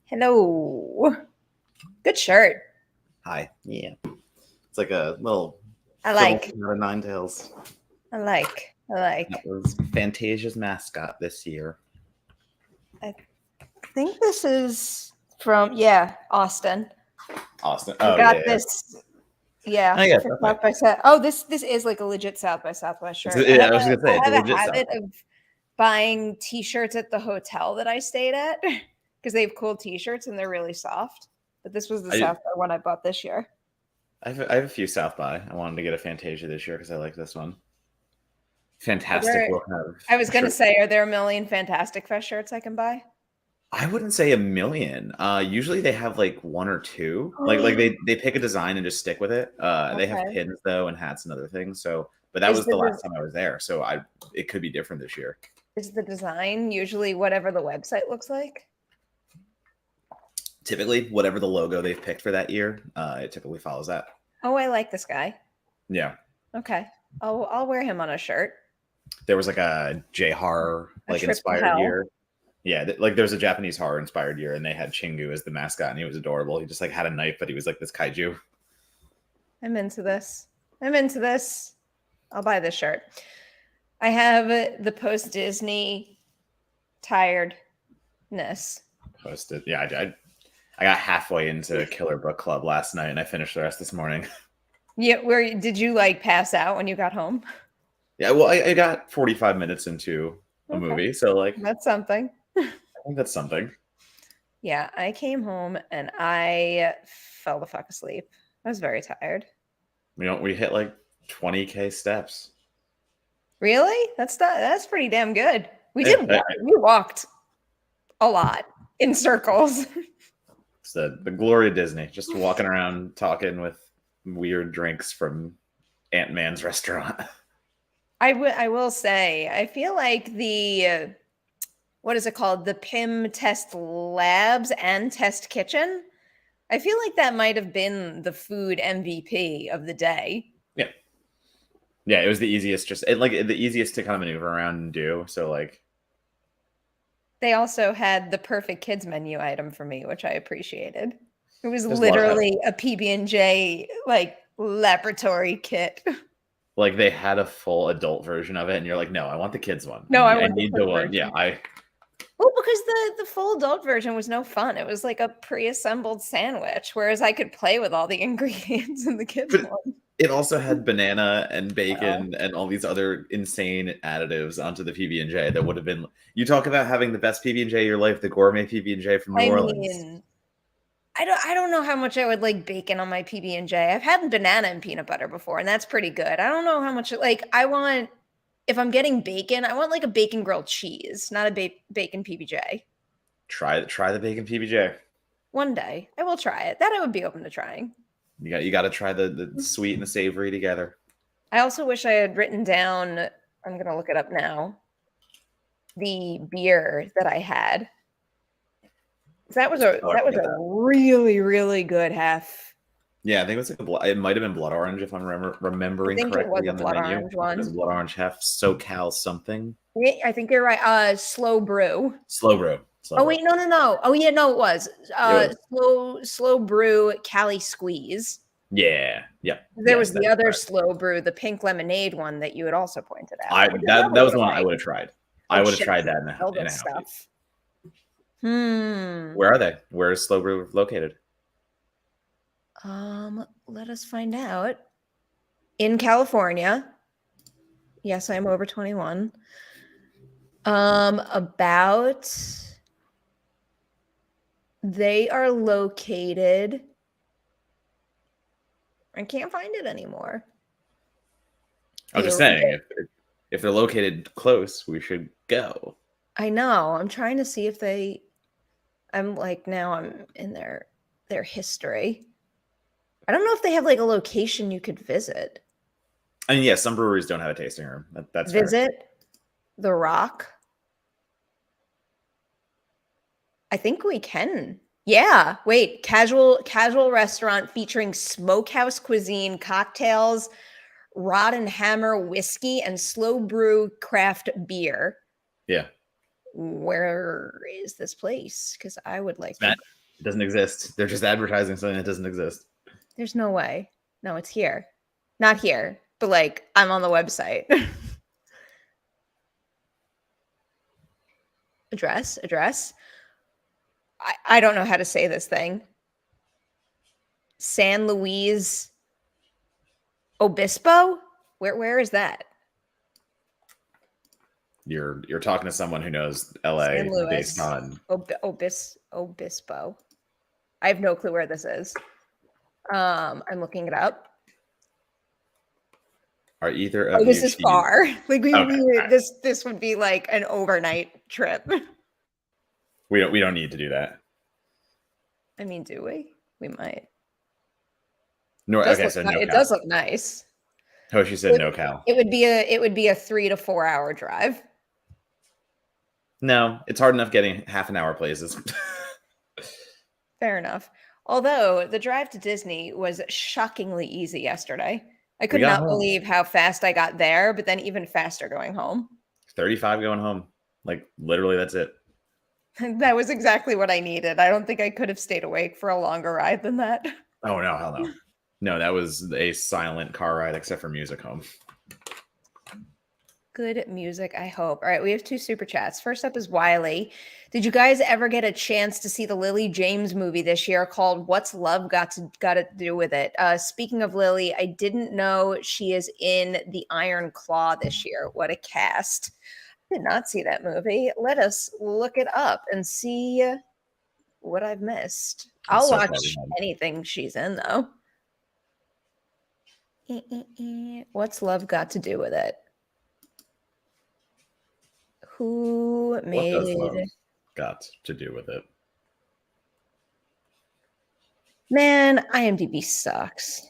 Hello. Good shirt. Hi. Yeah. It's like a little I like. film out of Nine Tails. I like. That was Fantasia's mascot this year. I think this is from Austin. Austin. I got this. Yeah. I guess. South by South. Oh, this is like a legit South by Southwest shirt. Yeah, I was gonna say I have a habit of buying T-shirts at the hotel that I stayed at because they have cool T-shirts and they're really soft. But this was the South by one I bought this year. I have a few South by. I wanted to get a Fantasia this year because I like this one. Fantastic. I was going to say, are there a million Fantastic Fest shirts I can buy? I wouldn't say a million. Usually they have like one or two. Like they pick a design and just stick with it. They have pins though and hats and other things. So, but that was the last time I was there. So it could be different this year. Is the design usually whatever the website looks like? Typically, whatever the logo they've picked for that year, it typically follows that. Oh, I like this guy. Yeah. Okay. I'll wear him on a shirt. There was like a J-horror inspired year. Yeah, like there's a Japanese horror inspired year, and they had Chingu as the mascot, and he was adorable. He just like had a knife, but he was like this kaiju. I'm into this. I'll buy this shirt. I have the post Disney tiredness. Posted. Yeah, I got halfway into Killer Book Club last night, and I finished the rest this morning. Yeah, where did you like pass out when you got home? Yeah, well, I got 45 minutes into a movie, so like that's something. I think that's something. Yeah, I came home and I fell the fuck asleep. I was very tired. We hit like 20K steps. Really? That's pretty damn good. We walked a lot in circles. It's the glory of Disney, just walking around talking with weird drinks from Ant-Man's restaurant. I will say, I feel like the what is it called? The PIM Test Labs and Test Kitchen. I feel like that might have been the food MVP of the day. Yeah, it was the easiest, the easiest to kind of maneuver around and do. So like, they also had the perfect kids menu item for me, which I appreciated. It was literally a PB&J like laboratory kit. Like they had a full adult version of it, and you're like, no, I want the kids one. No, I need the one. Yeah, Well, because the full adult version was no fun. It was like a pre-assembled sandwich, whereas I could play with all the ingredients in the kids one. It also had banana and bacon and all these other insane additives onto the PB&J that would have been. You talk about having the best PB&J of your life, the gourmet PB&J from New Orleans. I don't know how much I would like bacon on my PB&J. I've had banana and peanut butter before, and that's pretty good. I don't know how much I want. If I'm getting bacon, I want like a bacon grilled cheese, not a bacon PB&J. Try the bacon PB&J. One day, I will try it. That I would be open to trying. You got to try the sweet and the savory together. I also wish I had written down. I'm gonna look it up now. The beer that I had. That was a really, really good half. Yeah, I think it was it might have been blood orange if I'm remembering correctly on the menu. It was blood orange half SoCal something. Yeah, I think you're right. Slow brew. Wait, no. Oh yeah, no, it was. Slow brew Cali Squeeze. Yeah. There was the other slow brew, the pink lemonade one that you had also pointed out. That was the one I would have tried. I would have tried that in a house. Where are they? Where is Slow Brew located? Let us find out. In California. Yes, I'm over 21. They are located. I can't find it anymore. I was just saying, if they're located close, we should go. I know. I'm trying to see if I'm in their history. I don't know if they have like a location you could visit. I mean, yeah, some breweries don't have a tasting room. That's visit fair. The Rock. I think we can Yeah, wait, casual restaurant featuring smokehouse cuisine, cocktails, Rod and Hammer whiskey, and slow brew craft beer. Yeah. Where is this place? Because I would like to Matt, go. it doesn't exist. They're just advertising something that doesn't exist. There's no way. No, it's here. Not here, but like I'm on the website. Address. I don't know how to say this thing. San Luis Obispo? Where is that? You're talking to someone who knows San LA based Luis on Obispo. I have no clue where this is. I'm looking it up. are either Oh, of this you is cheese. far. Like Okay. this would be like an overnight trip. We don't need to do that. I mean, do we? We might. No, okay, so It NoCal. does look nice. Hoshi said NoCal. It would be a 3 to 4 hour drive. No, it's hard enough getting half an hour places. Fair enough. Although the drive to Disney was shockingly easy yesterday. I We could got not home. believe how fast I got there, but then even faster going home. 35 going home. Like literally that's it. That was exactly what I needed. I don't think I could have stayed awake for a longer ride than that. Oh no, hell no. No, that was a silent car ride except for music home. Good music, I hope. All right, we have 2 super chats. First up is Wiley. Did you guys ever get a chance to see the Lily James movie this year called What's Love Got to Do with It? Speaking of Lily, I didn't know she is in The Iron Claw this year. What a cast. I did not see that movie. Let us look it up and see what I've missed. I'm I'll so far watch behind. anything she's in, though. What's Love Got to Do with It? Who What does made... love got to do with it? Man, IMDb sucks.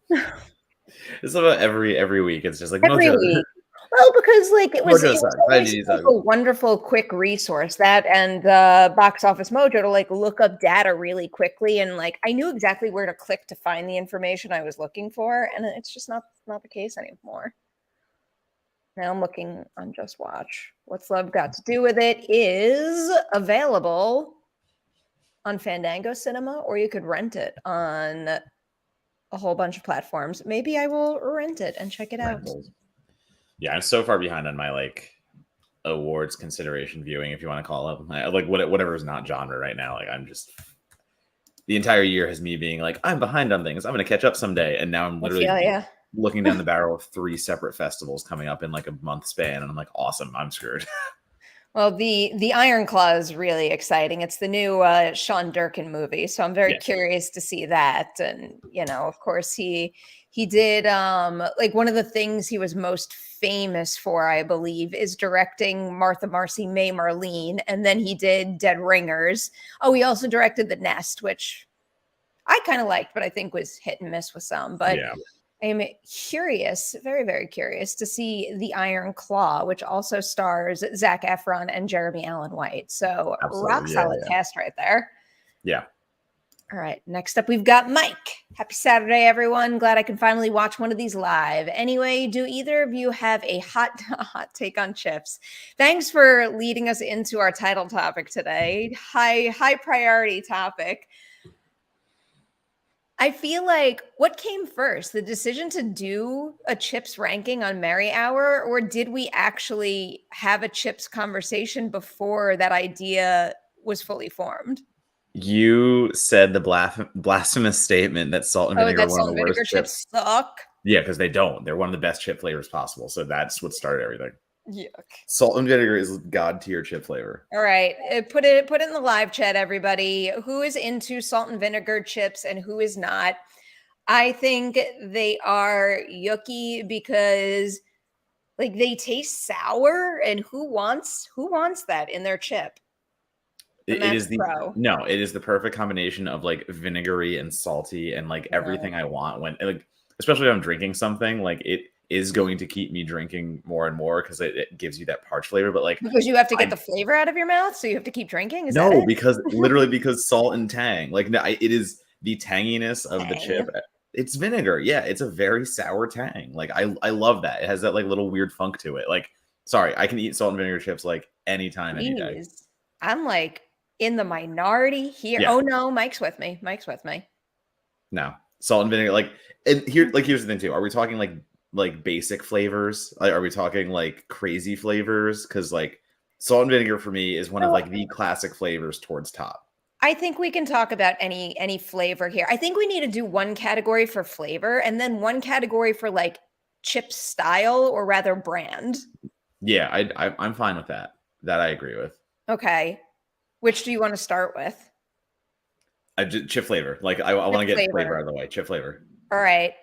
It's about every week. It's just like Every Mojo. week. Well, because like it was Mojo sucks. always IMDb like sucks. a wonderful quick resource, that and Box Office Mojo, to like look up data really quickly, and like I knew exactly where to click to find the information I was looking for, and it's just not the case anymore. Now I'm looking on Just Watch. What's Love Got to Do with It is available on Fandango Cinema, or you could rent it on a whole bunch of platforms. Maybe I will rent it and check it out. Yeah, I'm so far behind on my like awards consideration viewing, if you want to call it. Like whatever is not genre right now. Like I'm just, the entire year has me being like, I'm behind on things. I'm going to catch up someday, and now I'm literally looking down the barrel of 3 separate festivals coming up in like a month span, and I'm like, awesome, I'm screwed. Well, the Iron Claw is really exciting. It's the new Sean Durkin movie, so I'm very curious to see that. And you know, of course, he did like one of the things he was most famous for, I believe, is directing Martha Marcy May Marlene, and then he did Dead Ringers. Oh, he also directed The Nest, which I kind of liked, but I think was hit and miss with some. But Yeah. I'm curious, very, very curious to see The Iron Claw, which also stars Zac Efron and Jeremy Allen White. So rock solid cast right there. Yeah. All right. Next up, we've got Mike. Happy Saturday, everyone. Glad I can finally watch one of these live. Anyway, do either of you have a hot take on chips? Thanks for leading us into our title topic today. High priority topic. I feel like, what came first, the decision to do a chips ranking on Merri Hour, or did we actually have a chips conversation before that idea was fully formed? You said the blasphemous statement that salt and vinegar are one of the worst chips suck. Yeah, because they don't. They're one of the best chip flavors possible. So that's what started everything. Yuck. Salt and vinegar is god tier chip flavor. All right, put it in the live chat, everybody. Who is into salt and vinegar chips and who is not? I think they are yucky because like they taste sour, and who wants that in their chip? It is the perfect combination of like vinegary and salty and like everything I want when like, especially if I'm drinking something, like is going to keep me drinking more and more because it gives you that parched flavor. But like, because you have to get the flavor out of your mouth, so you have to keep drinking. Is that no, it? because literally because salt and tang. Like, no, it is the tanginess of the Tang. chip. It's vinegar. Yeah, it's a very sour tang. Like, I love that. It has that like little weird funk to it. Like, sorry, I can eat salt and vinegar chips like anytime, any day. Jeez. I'm like in the minority here. Yeah. Oh no, Mike's with me. Mike's with me. No, salt and vinegar. Like, and here's the thing too. Are we talking like basic flavors? Like, are we talking like crazy flavors? Because like salt and vinegar for me is one of like the classic flavors towards top. I think we can talk about any flavor here. I think we need to do one category for flavor and then one category for like chip style or rather brand. Yeah, I'm fine with that. That I agree with. Okay. Which do you want to start with? Chip flavor. Like, I want to get flavor. flavor out of the way. Chip flavor. All right.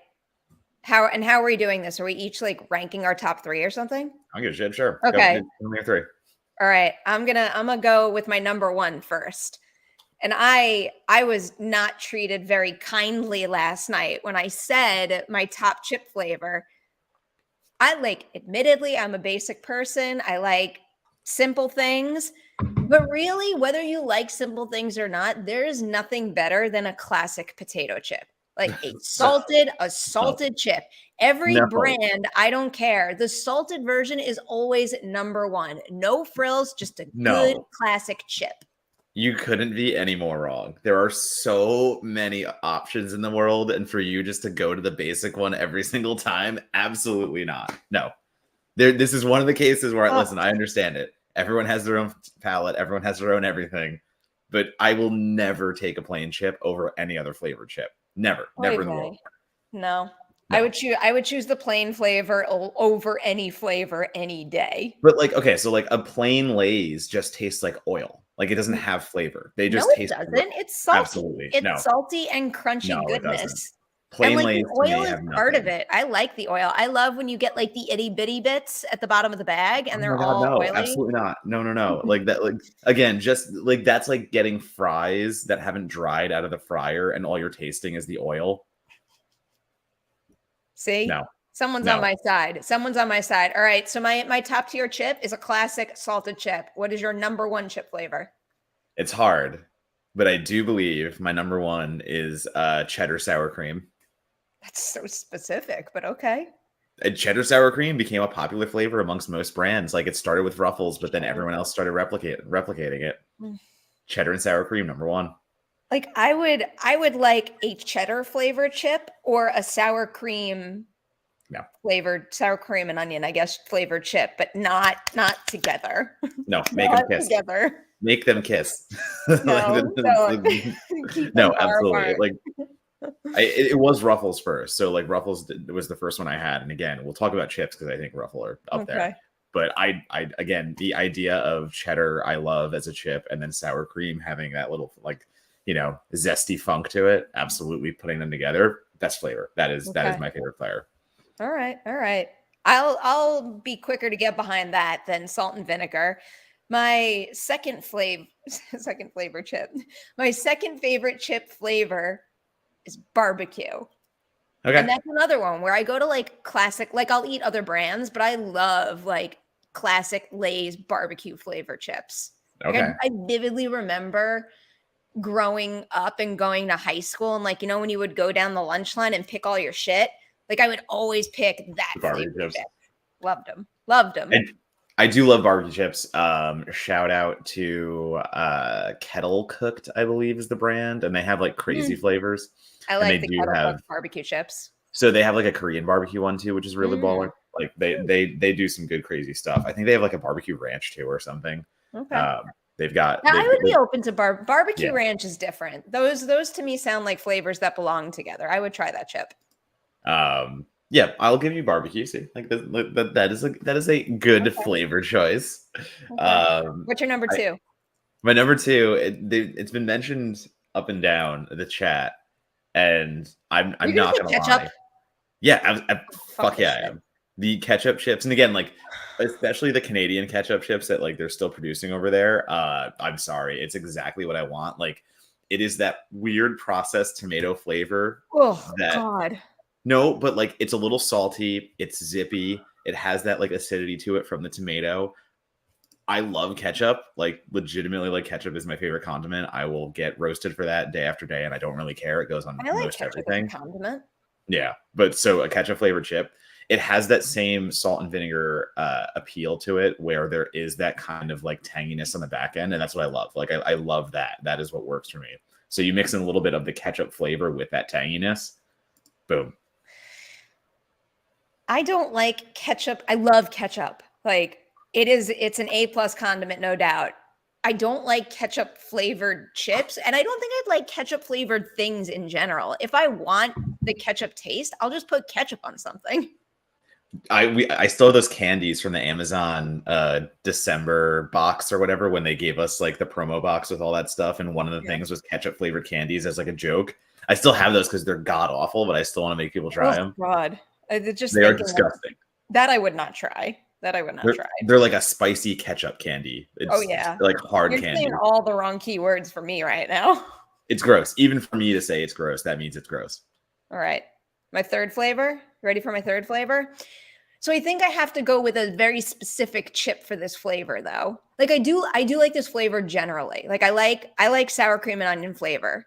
How are we doing this? Are we each like ranking our top 3 or something? I'll get a chip, sure. Okay. Go, me 3. All right. I'm gonna go with my number 1 first. And I was not treated very kindly last night when I said my top chip flavor. Admittedly, I'm a basic person. I like simple things. But really, whether you like simple things or not, there is nothing better than a classic potato chip. Like a salted chip. Every brand, I don't care. The salted version is always number 1. No frills, just a good classic chip. You couldn't be any more wrong. There are so many options in the world, and for you just to go to the basic one every single time, absolutely not. No. This is one of the cases where, listen, I understand it. Everyone has their own palate. Everyone has their own everything. But I will never take a plain chip over any other flavored chip. Never. Never in the world. No. I would choose the plain flavor over any flavor any day. But like, okay, so like a plain Lay's just tastes like oil. Like, it doesn't have flavor. They just taste. No, it doesn't. It's salty. Absolutely. It's salty and crunchy goodness. Plain and Lay's the oil is part of it. I like the oil. I love when you get like the itty bitty bits at the bottom of the bag and they're all oily. Absolutely not. No. Like that, like, again, just like that's like getting fries that haven't dried out of the fryer and all you're tasting is the oil. See? No. Someone's on my side. Someone's on my side. All right. So my top tier chip is a classic salted chip. What is your number 1 chip flavor? It's hard, but I do believe my number 1 is cheddar sour cream. That's so specific, but okay. And cheddar sour cream became a popular flavor amongst most brands. Like, it started with Ruffles, but then everyone else started replicating it. Cheddar and sour cream, number 1. Like, I would like a cheddar flavored chip or a sour cream flavored sour cream and onion, I guess, flavored chip, but not together. No, make them kiss. Together. Make them kiss. No, no, absolutely. Like, it was Ruffles first. So like Ruffles was the first one I had. And again, we'll talk about chips because I think Ruffle are up there. But I again, the idea of cheddar I love as a chip, and then sour cream having that little like, zesty funk to it. Absolutely, putting them together, best flavor. That is my favorite flavor. All right. I'll be quicker to get behind that than salt and vinegar. My second flavor chip. My second favorite chip flavor is barbecue. Okay. And that's another one where I go to like classic, like I'll eat other brands, but I love like classic Lay's barbecue flavor chips. Okay. Like I vividly remember growing up and going to high school and like, when you would go down the lunch line and pick all your shit, like I would always pick that flavor chip. Loved them. I do love barbecue chips. Shout out to Kettle Cooked, I believe is the brand, and they have like crazy flavors. I like the Kettle Cooked barbecue chips. So they have like a Korean barbecue one too, which is really baller. Like they do some good crazy stuff. I think they have like a barbecue ranch too or something. Okay. They've got. Now, I would be open to barbecue ranch is different. Those to me sound like flavors that belong together. I would try that chip. Yeah, I'll give you barbecue. See, like that is a good flavor choice. Okay. What's your number 2? My number 2, it's been mentioned up and down the chat, and I'm not gonna lie. Yeah, fuck yeah, I am. The ketchup chips, and again, like especially the Canadian ketchup chips that like they're still producing over there. I'm sorry, it's exactly what I want. Like, it is that weird processed tomato flavor. Oh God. No, but like it's a little salty. It's zippy. It has that like acidity to it from the tomato. I love ketchup. Like legitimately, like ketchup is my favorite condiment. I will get roasted for that day after day, and I don't really care. It goes on I like most ketchup as a everything. condiment. Yeah, but so a ketchup flavored chip, it has that same salt and vinegar appeal to it, where there is that kind of like tanginess on the back end, and that's what I love. Like I love that. That is what works for me. So you mix in a little bit of the ketchup flavor with that tanginess. Boom. I don't like ketchup. I love ketchup. Like it's an A+ condiment, no doubt. I don't like ketchup flavored chips, and I don't think I'd like ketchup flavored things in general. If I want the ketchup taste, I'll just put ketchup on something. I still have those candies from the Amazon December box or whatever when they gave us like the promo box with all that stuff, and one of the Yeah. things was ketchup flavored candies as like a joke. I still have those because they're god awful, but I still want to make people try Oh them. God, just They are thinking of disgusting. that, I would not try. That I would not try. They're like a spicy ketchup candy. Oh It's yeah, like hard you're candy. saying all the wrong keywords for me right now. It's gross. Even for me to say it's gross, that means it's gross. All right, my third flavor. Ready for my third flavor? So I think I have to go with a very specific chip for this flavor though. Like I do like this flavor generally. Like I like sour cream and onion flavor.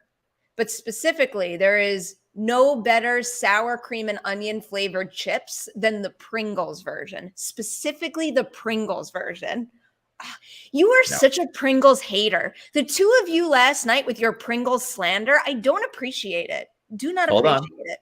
But specifically, there is no better sour cream and onion flavored chips than the Pringles version. Specifically the Pringles version. Ah, you are No. such a Pringles hater. The two of you last night with your Pringles slander, I don't appreciate it. Do not Hold on. appreciate it.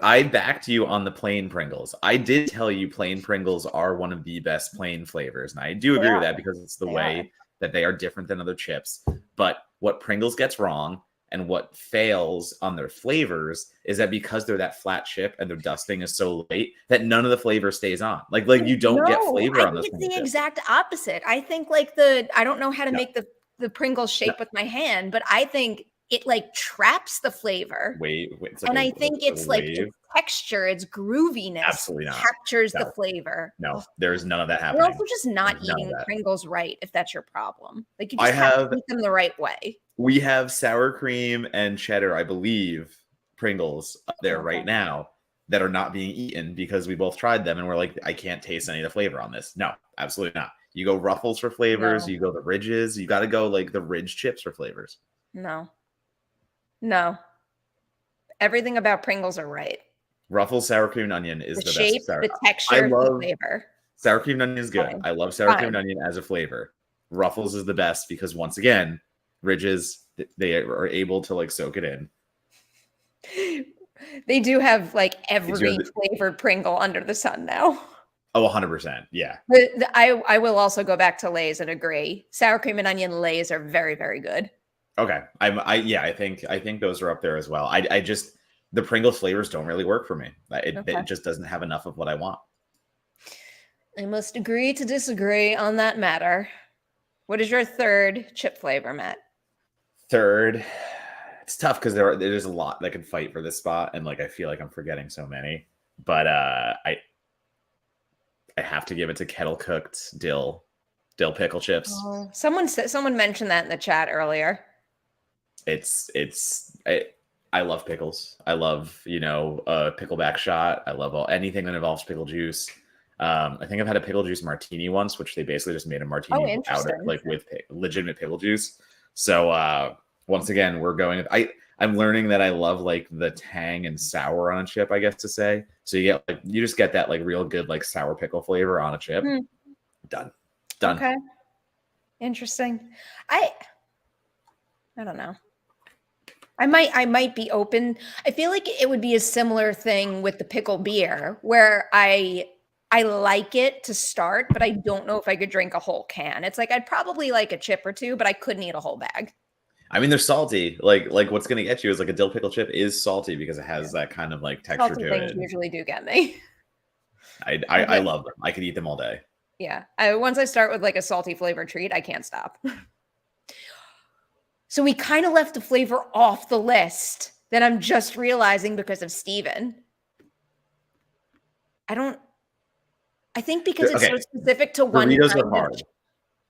I backed you on the plain Pringles. I did tell you plain Pringles are one of the best plain flavors, and I do They agree with are. that because it's the They are. way that they are different than other chips. But what Pringles gets wrong and what fails on their flavors is that because they're that flat chip and their dusting is so light that none of the flavor stays on. Like you don't get No, flavor I on think those it's Pringle the chips. exact opposite. I think like I don't know how to No, make the Pringles no. shape with my hand, but I think it like traps the flavor. Wave. It's like And I a think it's like wave. its texture, its grooviness Absolutely not. captures the No, flavor. no. Ugh. There's none of that You're happening. also just not There's none of eating that. Pringles right if that's your problem. Like you I just have to have eat them the right way. We have sour cream and cheddar, I believe, Pringles up there right Okay. now that are not being eaten because we both tried them and we're like, I can't taste any of the flavor on this. No, absolutely not. You go Ruffles for flavors, No, you go the Ridges, you got to go like the Ridge chips for flavors. no, no. Everything about Pringles are right. Ruffles sour cream and onion The is the best shape, sour. the I texture, the love flavor. sour cream and onion is good. Fine. I love sour cream and Fine. onion as a flavor. Ruffles is the best because once again, Ridges they are able to like soak it in. They do have like It's your every flavored Pringle under the sun now. Oh, 100%. Yeah. I will also go back to Lay's and agree. Sour cream and onion Lay's are very, very good. Okay. I think those are up there as well. I just the Pringles flavors don't really work for me. It Okay. just doesn't have enough of what I want. I must agree to disagree on that matter. What is your third chip flavor, Matt? Third, it's tough because there's a lot that can fight for this spot, and like I feel like I'm forgetting so many. But I have to give it to kettle cooked dill pickle chips. Oh, someone mentioned that in the chat earlier. I love pickles. I love a pickleback shot. I love anything that involves pickle juice. I think I've had a pickle juice martini once, which they basically just made a Oh, martini out of interesting. like with legitimate pickle juice. So once again, we're going. I'm learning that I love like the tang and sour on a chip, I guess to say. So you just get that like real good like sour pickle flavor on a chip. Hmm. Done. Okay. Interesting. I don't know. I might be open. I feel like it would be a similar thing with the pickle beer where I like it to start, but I don't know if I could drink a whole can. It's like I'd probably like a chip or two, but I couldn't eat a whole bag. I mean, they're salty. Like what's gonna get you is like a dill pickle chip is salty because it has that kind of like texture Salty to things it. usually do get me. I love them. I could eat them all day. Yeah. Once I start with like a salty flavor treat, I can't stop. So we kind of left the flavor off the list that I'm just realizing because of Steven. I think because it's Okay. so specific to one Doritos kind are of. hard.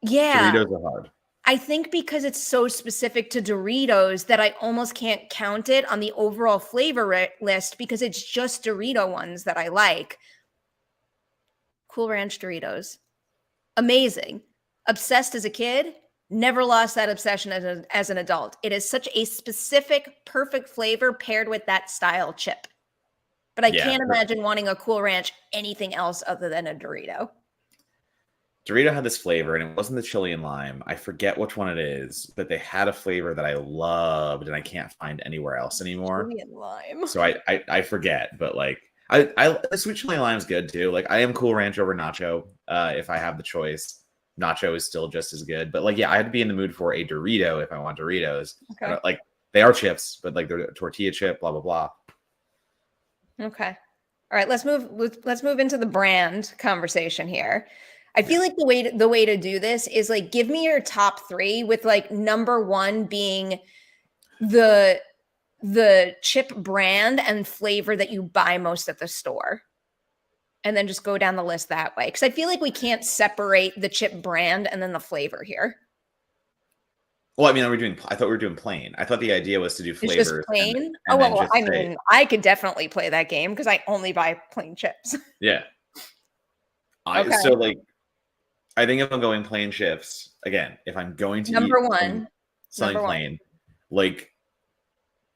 Yeah. Doritos are hard. I think because it's so specific to Doritos that I almost can't count it on the overall flavor list because it's just Dorito ones that I like. Cool Ranch Doritos. Amazing. Obsessed as a kid, never lost that obsession as an adult. It is such a specific, perfect flavor paired with that style chip. But I can't imagine wanting a Cool Ranch anything else other than a Dorito. Dorito had this flavor, and it wasn't the chili and lime. I forget which one it is, but they had a flavor that I loved, and I can't find anywhere else anymore. Chili and lime. So I forget, but like I sweet chili and lime is good too. Like I am Cool Ranch over Nacho. If I have the choice, Nacho is still just as good. But like, yeah, I had to be in the mood for a Dorito if I want Doritos. Okay. Like they are chips, but like they're a tortilla chip, blah blah blah. Okay. All right, let's move into the brand conversation here. I feel like the way to do this is like give me your top 3 with like number 1 being the chip brand and flavor that you buy most at the store. And then just go down the list that way. Because I feel like we can't separate the chip brand and then the flavor here. Well, I mean, I thought we were doing plain. I thought the idea was to do flavors. It's just plain? Mean, I could definitely play that game because I only buy plain chips. Yeah. Okay. So like, I think if I'm going plain chips, again, if I'm going to number eat one, something plain, like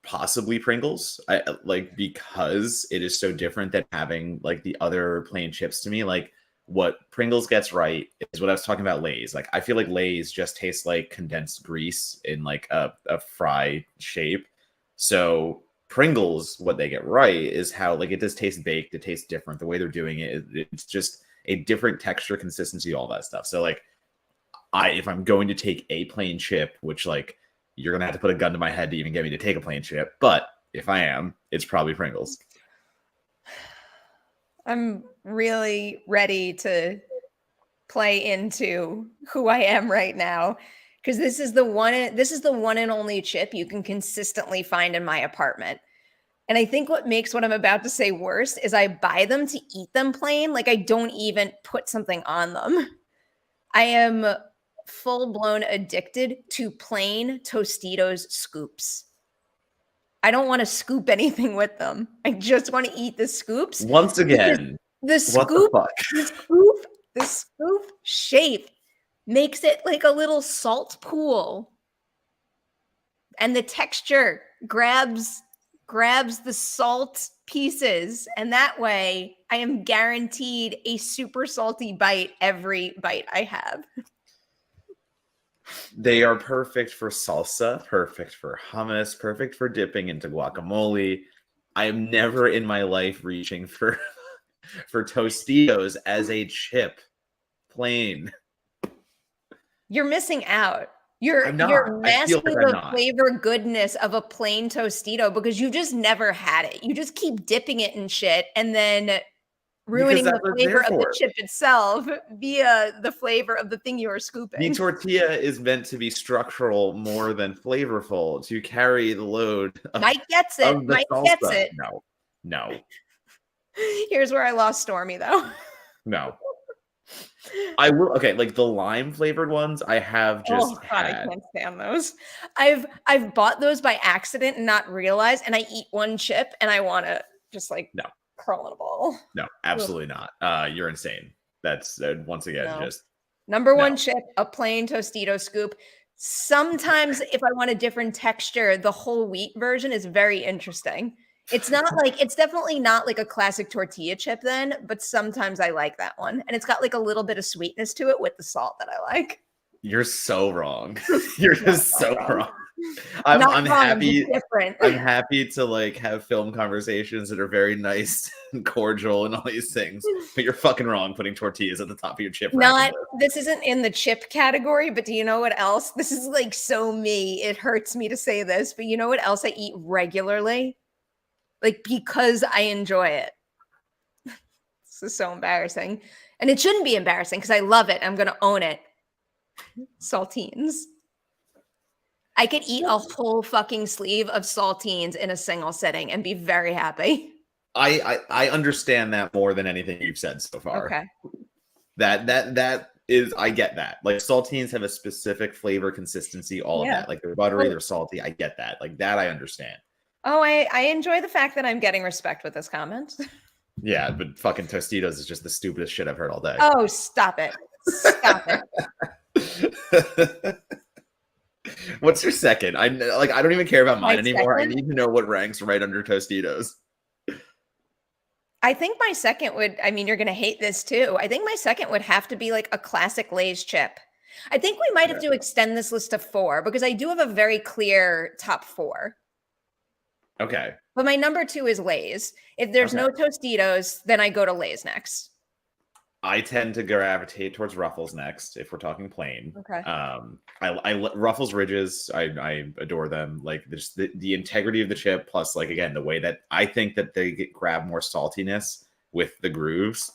possibly Pringles, I like because it is so different than having like the other plain chips to me. Like what Pringles gets right is what I was talking about Lay's. Like I feel like Lay's just tastes like condensed grease in like a fry shape. So Pringles, what they get right is how like it does taste baked. It tastes different. The way they're doing it, it's just a different texture, consistency, all that stuff. So like if I'm going to take a plain chip, which like you're gonna have to put a gun to my head to even get me to take a plain chip, but if I am, it's probably Pringles. I'm really ready to play into who I am right now because this is the one and only chip you can consistently find in my apartment. And I think what makes what I'm about to say worse is I buy them to eat them plain. Like I don't even put something on them. I am full-blown addicted to plain Tostitos scoops. I don't want to scoop anything with them. I just want to eat the scoops. Once again, the scoop shape makes it like a little salt pool. And the texture grabs the salt pieces. And that way I am guaranteed a super salty bite every bite I have. They are perfect for salsa, perfect for hummus, perfect for dipping into guacamole. I am never in my life reaching for Tostitos as a chip, plain. You're missing out. You're masking the flavor goodness of a plain Tostito because you just never had it. You just keep dipping it in shit and then ruining the flavor of the chip itself via the flavor of the thing you are scooping. The tortilla is meant to be structural more than flavorful to carry the load. Mike gets it. Mike gets it. No. Here's where I lost Stormy though. No. I will. Okay, like the lime flavored ones, I have just. Oh God, I can't stand those. I've bought those by accident and not realized, and I eat one chip and I want to just like curl in a ball. No, absolutely not. You're insane. That's once again just number one chip, a plain Tostito scoop. Sometimes, if I want a different texture, the whole wheat version is very interesting. It's definitely not like a classic tortilla chip then, but sometimes I like that one. And it's got like a little bit of sweetness to it with the salt that I like. You're so wrong. You're just so wrong. I'm happy. I'm happy to like have film conversations that are very nice and cordial and all these things. But you're fucking wrong putting tortillas at the top of your chip. This isn't in the chip category, but do you know what else? This is like so me. It hurts me to say this, but you know what else I eat regularly? Like because I enjoy it. This is so embarrassing. And it shouldn't be embarrassing because I love it. I'm going to own it. Saltines. I could eat a whole fucking sleeve of saltines in a single sitting and be very happy. I understand that more than anything you've said so far. Okay. That I get that. Like saltines have a specific flavor, consistency, all of Yeah. that. Like they're buttery, Well, they're salty. I get that. Like that I understand. oh, I enjoy the fact that I'm getting respect with this comment. Yeah, but fucking Tostitos is just the stupidest shit I've heard all day. Oh, stop it. Stop it. What's your second? I don't even care about mine My anymore. second? I need to know what ranks right under Tostitos. I think my second would, I mean, you're going to hate this too. I think my second would have to be like a classic Lay's chip. I think we might have to extend this list to 4 because I do have a very clear top 4. Okay. But my number 2 is Lay's. If there's no Tostitos, then I go to Lay's next. I tend to gravitate towards Ruffles next if we're talking plain. Okay. I Ruffles Ridges. I adore them. Like just the integrity of the chip, plus like again the way that I think that they grab more saltiness with the grooves.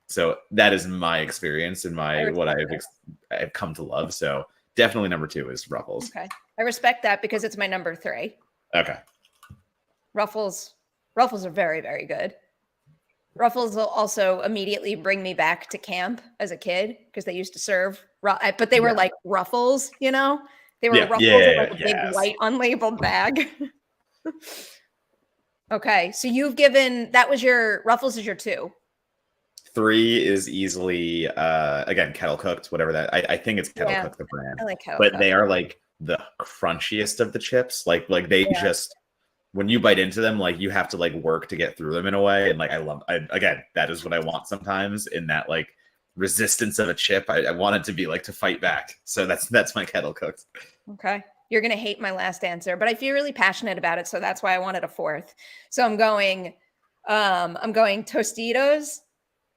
So that is my experience and what I've come to love. So definitely number 2 is Ruffles. Okay, I respect that because it's my number 3. Okay. Ruffles are very, very good. Ruffles will also immediately bring me back to camp as a kid because they used to serve, but they were like Ruffles, you know? They were Ruffles in like a big white unlabeled bag. Okay, so you've given, that was your, Ruffles is your 2. 3 is easily, again, kettle cooked, whatever that, I think it's kettle cooked, the brand. I like kettle but cooked. they are like the crunchiest of the chips. Like they just, when you bite into them, like you have to like work to get through them in a way. And like, again, that is what I want sometimes in that like resistance of a chip. I want it to be like to fight back. So that's my kettle cooked. Okay. You're going to hate my last answer, but I feel really passionate about it. So that's why I wanted a 4th. So I'm going Tostitos,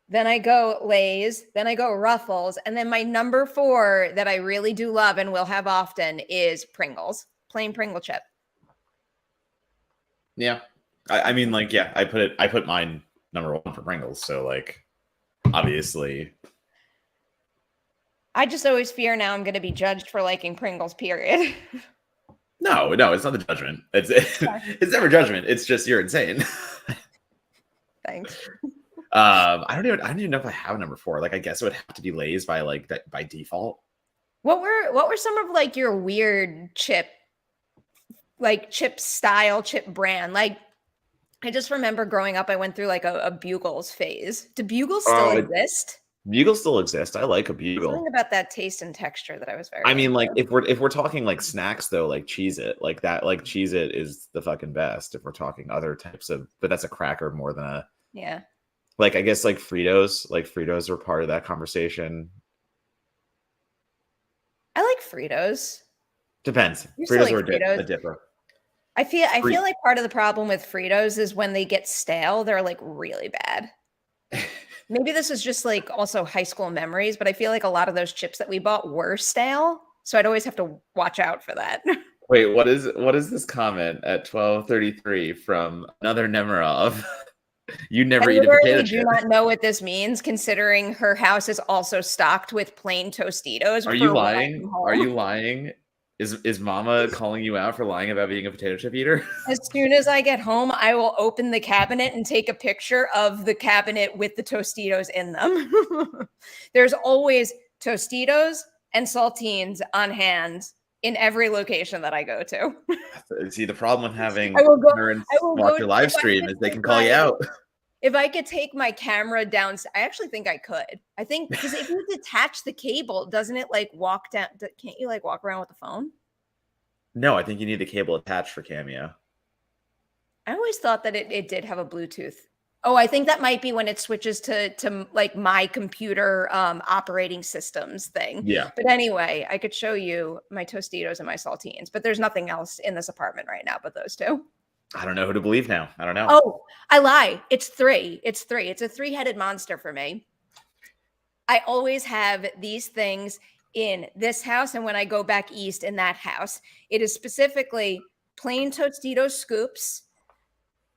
then I go Lay's, then I go Ruffles. And then my number 4 that I really do love and will have often is Pringles, plain Pringle chip. Yeah. I mean, like, yeah, I put mine number 1 for Pringles. So like, obviously. I just always fear now I'm going to be judged for liking Pringles, period. No, it's not the judgment. It's never judgment. It's just you're insane. Thanks. I don't even know if I have a number 4. Like, I guess it would have to be Lay's by default. What were some of like your weird chip style, chip brand? Like, I just remember growing up, I went through like a Bugles phase. Do Bugles still exist? Bugles still exist. I like a Bugle. Something about that taste and texture that I was very. I mean, like if we're talking like snacks though, like Cheez-It, like that, like Cheez-It is the fucking best. If we're talking other types of, but that's a cracker more than a. Yeah. Like I guess like Fritos were part of that conversation. I like Fritos. Depends. Fritos are a dipper. I feel like part of the problem with Fritos is when they get stale, they're like really bad. Maybe this is just like also high school memories, but I feel like a lot of those chips that we bought were stale. So I'd always have to watch out for that. Wait, what is this comment at 12:33 from another Nemerov? You never eat a potato chip. I do not know what this means, considering her house is also stocked with plain Tostitos. Are you lying? Are you lying? Is Mama calling you out for lying about being a potato chip eater? As soon as I get home, I will open the cabinet and take a picture of the cabinet with the Tostitos in them. There's always Tostitos and saltines on hand in every location that I go to. See, the problem with having parents watch your live stream is they can call you out. If I could take my camera down, I actually think I could. I think because if you detach the cable, doesn't it like walk down? Can't you like walk around with the phone? No, I think you need the cable attached for Cameo. I always thought that it did have a Bluetooth. Oh, I think that might be when it switches to like my computer operating systems thing. Yeah. But anyway, I could show you my Tostitos and my saltines, but there's nothing else in this apartment right now but those 2. I don't know who to believe now. I don't know. Oh, I lie. It's 3. It's 3. It's a 3-headed monster for me. I always have these things in this house, and when I go back east in that house, it is specifically plain Tostitos scoops,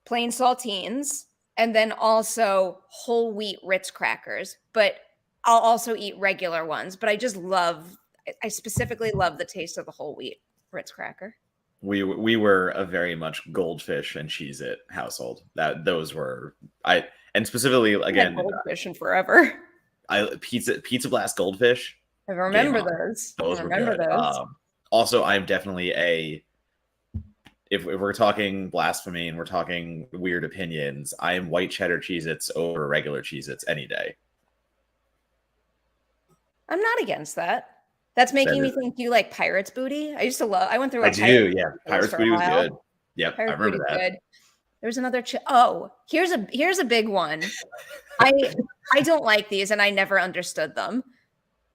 plain saltines, and then also whole wheat Ritz crackers. But I'll also eat regular ones. But I specifically love the taste of the whole wheat Ritz cracker. We were a very much Goldfish and Cheez-It household. And specifically again, Goldfish and forever. Pizza Blast Goldfish. I remember those. Those I were remember good. those. Also, I'm definitely if we're talking blasphemy and we're talking weird opinions, I am white cheddar Cheez-Its over regular Cheez-Its any day. I'm not against that. That's making me think you like Pirates Booty. I went through a I do, Pirates yeah. Pirates for Booty a was while. good. Yep, I Pirates remember Booty's that. good. There's another here's a big one. I don't like these and I never understood them.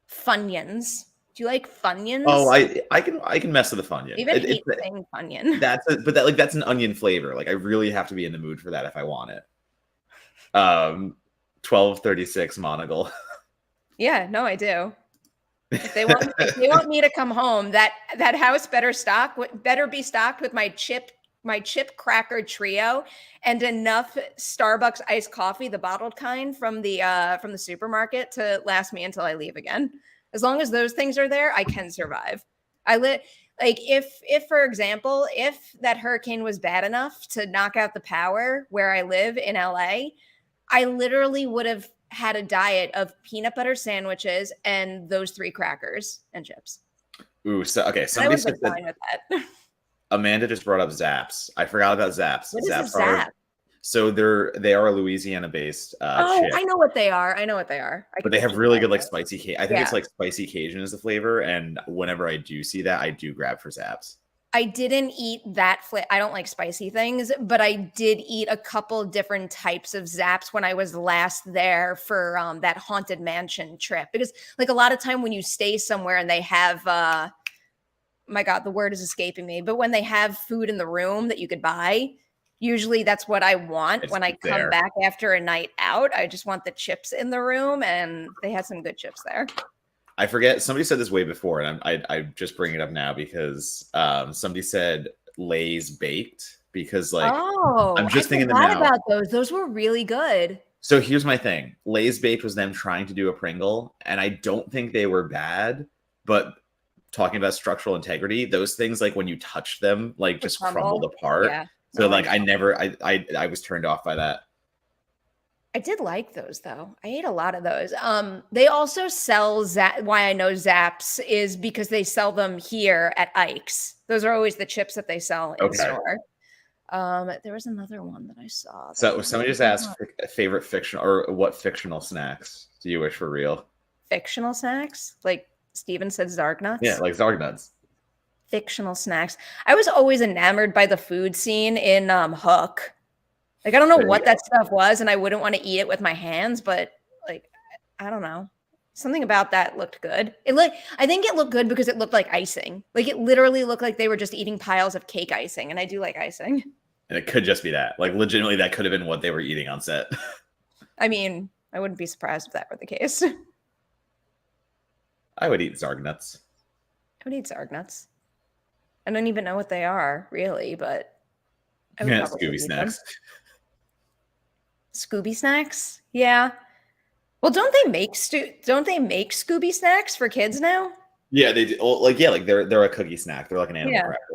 Funyuns. Do you like Funyuns? Oh, I can mess with a Funyun. I even hate saying Funyun. That's an onion flavor. Like I really have to be in the mood for that if I want it. 1236 Monocle. Yeah, no, I do. If they want me to come home, that house better be stocked with my chip cracker trio and enough Starbucks iced coffee, the bottled kind from the supermarket, to last me until I leave again. As long as those things are there, I can survive. If for example, if that hurricane was bad enough to knock out the power where I live in LA, I literally would have had a diet of peanut butter sandwiches and those 3 crackers and chips. Ooh, so okay. Somebody said fine with that. Amanda just brought up Zaps. I forgot about Zaps. What is a Zap? So they are a Louisiana-based chip. I know what they are. But they have really good like spicy Cajun. I think it's like spicy Cajun is the flavor, and whenever I do see that, I do grab for Zaps. I didn't eat that I don't like spicy things, but I did eat a couple different types of Zaps when I was last there for that Haunted Mansion trip. Because like a lot of time when you stay somewhere and they have my God, the word is escaping me, but when they have food in the room that you could buy, usually that's what I want when I come back after a night out. I just want the chips in the room, and they had some good chips there. I forget, somebody said this way before, and I just bring it up now because somebody said Lay's baked, because like I'm just thinking them now. About those. Those were really good. So here's my thing. Lay's baked was them trying to do a Pringle, and I don't think they were bad, but talking about structural integrity, those things, like when you touch them, like just crumbled apart. Yeah. So like I was turned off by that. I did like those though. I ate a lot of those. They also sell why I know Zaps is because they sell them here at Ike's. Those are always the chips that they sell in store. There was another one that I saw. So somebody just asked favorite fictional, or what fictional snacks do you wish were real? Fictional snacks? Like Steven said, Zargnuts? Yeah, like Zargnuts. Fictional snacks. I was always enamored by the food scene in Hook. Like, I don't know what that stuff was, and I wouldn't want to eat it with my hands, but like, I don't know. Something about that looked good. I think it looked good because it looked like icing. Like, it literally looked like they were just eating piles of cake icing, and I do like icing. And it could just be that. Like, legitimately, that could have been what they were eating on set. I mean, I wouldn't be surprised if that were the case. I would eat Zargnuts. I would eat Zargnuts. I don't even know what they are, really, but I would Scooby snacks. Scooby snacks? Yeah. Well, don't they make Scooby snacks for kids now? Yeah, they do. Like they're a cookie snack. They're like an animal cracker.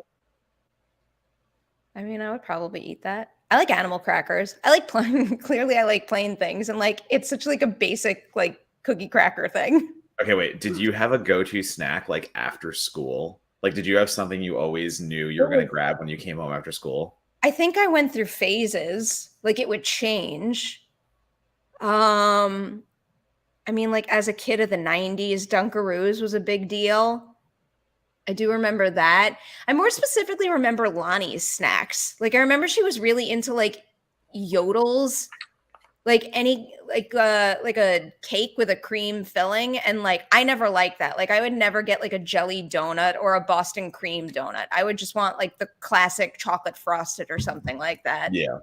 I mean, I would probably eat that. I like animal crackers. I like clearly I like plain things, and like it's such like a basic like cookie cracker thing. Okay, wait. Did you have a go-to snack like after school? Like, did you have something you always knew you were going to grab when you came home after school? I think I went through phases. Like, it would change. I mean, like, as a kid of the 90s, Dunkaroos was a big deal. I do remember that. I more specifically remember Lonnie's snacks. Like, I remember she was really into, like, yodels. Like a cake with a cream filling. And like, I never liked that. Like, I would never get like a jelly donut or a Boston cream donut. I would just want like the classic chocolate frosted or something like that. Yeah.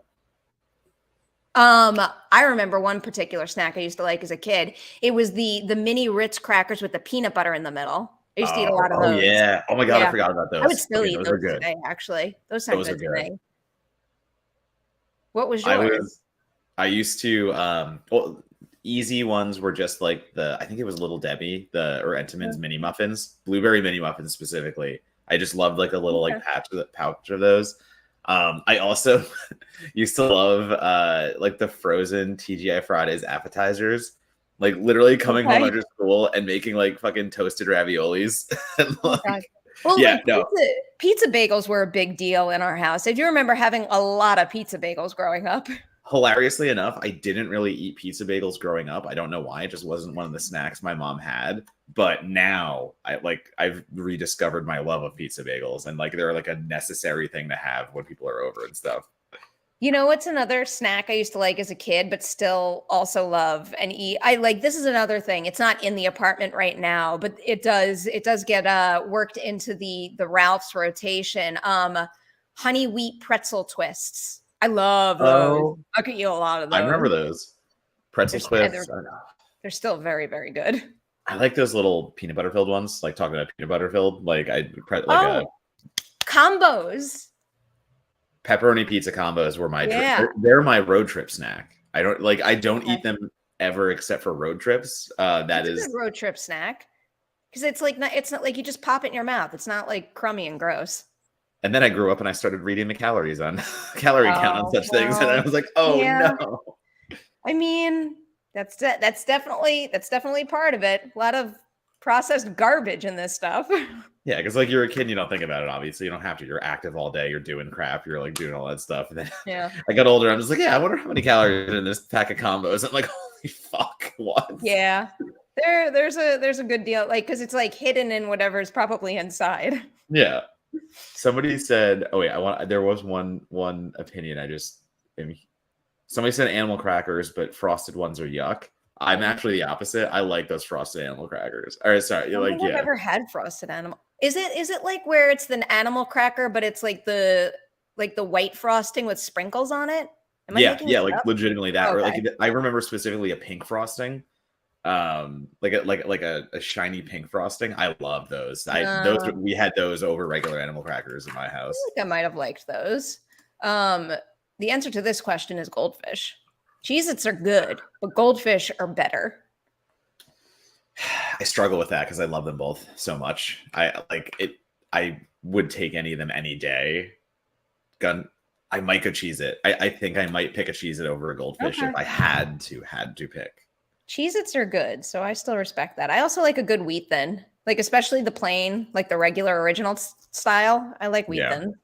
I remember one particular snack I used to like as a kid. It was the mini Ritz crackers with the peanut butter in the middle. I used to eat a lot of those. Oh yeah. Oh my God, I forgot about those. I would still eat those today, actually. Those sound good to me. What was yours? I used to easy ones were just like I think it was Little Debbie, or Entenmann's mini muffins, blueberry mini muffins specifically. I just loved like a little like pouch of those. I also used to love like the frozen TGI Fridays appetizers. Like literally coming home Okay. after school and making like fucking toasted raviolis. And Oh like, god. Well, yeah, like no. pizza bagels were a big deal in our house. I do remember having a lot of pizza bagels growing up. Hilariously enough, I didn't really eat pizza bagels growing up. I don't know why. It just wasn't one of the snacks my mom had. But now I've rediscovered my love of pizza bagels, and like they're like a necessary thing to have when people are over and stuff. You know what's another snack I used to like as a kid, but still also love and eat? I like this is another thing. It's not in the apartment right now, but it does get worked into the Ralph's rotation. Honey wheat pretzel twists. I love those. Oh, I could eat a lot of I those. remember those They're pretzel s- and twists. they're they're still very, very good. I like those little peanut butter filled ones. Like talking about peanut butter filled, like like a Oh, combos. pepperoni pizza combos were my Yeah. they're my road trip snack. I don't Okay. eat them ever except for road trips. That That's a good is, road trip snack because it's not like you just pop it in your mouth. It's not like crummy and gross. and then I grew up and I started reading the calories on calorie count on Oh, such things, and I well, was like, oh yeah. no. I mean, that's definitely part of it. A lot of processed garbage in this stuff. Yeah, because like you're a kid, you don't think about it. Obviously, you don't have to. You're active all day. You're doing crap. You're like doing all that stuff. And then Yeah. I got older. I'm just like, yeah, I wonder how many calories are in this pack of combos. I'm like, holy fuck, what? Yeah. There's a good deal, like, because it's like hidden in whatever's probably inside. Yeah. Somebody said, oh wait, there was one opinion. Somebody said animal crackers, but frosted ones are yuck. I'm actually the opposite. I like those frosted animal crackers. All right, sorry. I You're don't like, think I've yeah, ever had frosted animal. Is it like where it's an animal cracker, but it's like the white frosting with sprinkles on it? Am I yeah, making yeah, this like up? legitimately that. Or like Okay. I remember specifically a pink frosting, like a shiny pink frosting. I love those. Uh, We had those over regular animal crackers in my I feel house. like I might have liked those. Um, the answer to this question is goldfish. Cheez-Its are good, but goldfish are better. I struggle with that because I love them both so much. I like it. I would take any of them any day. Gun. I might go cheese it. I think I might pick a cheese it over a goldfish if Okay. I had to pick. Cheez-Its are good, so I still respect that. I also like a good wheat thin, like especially the plain, like the regular original style. I like wheat Yeah. thin.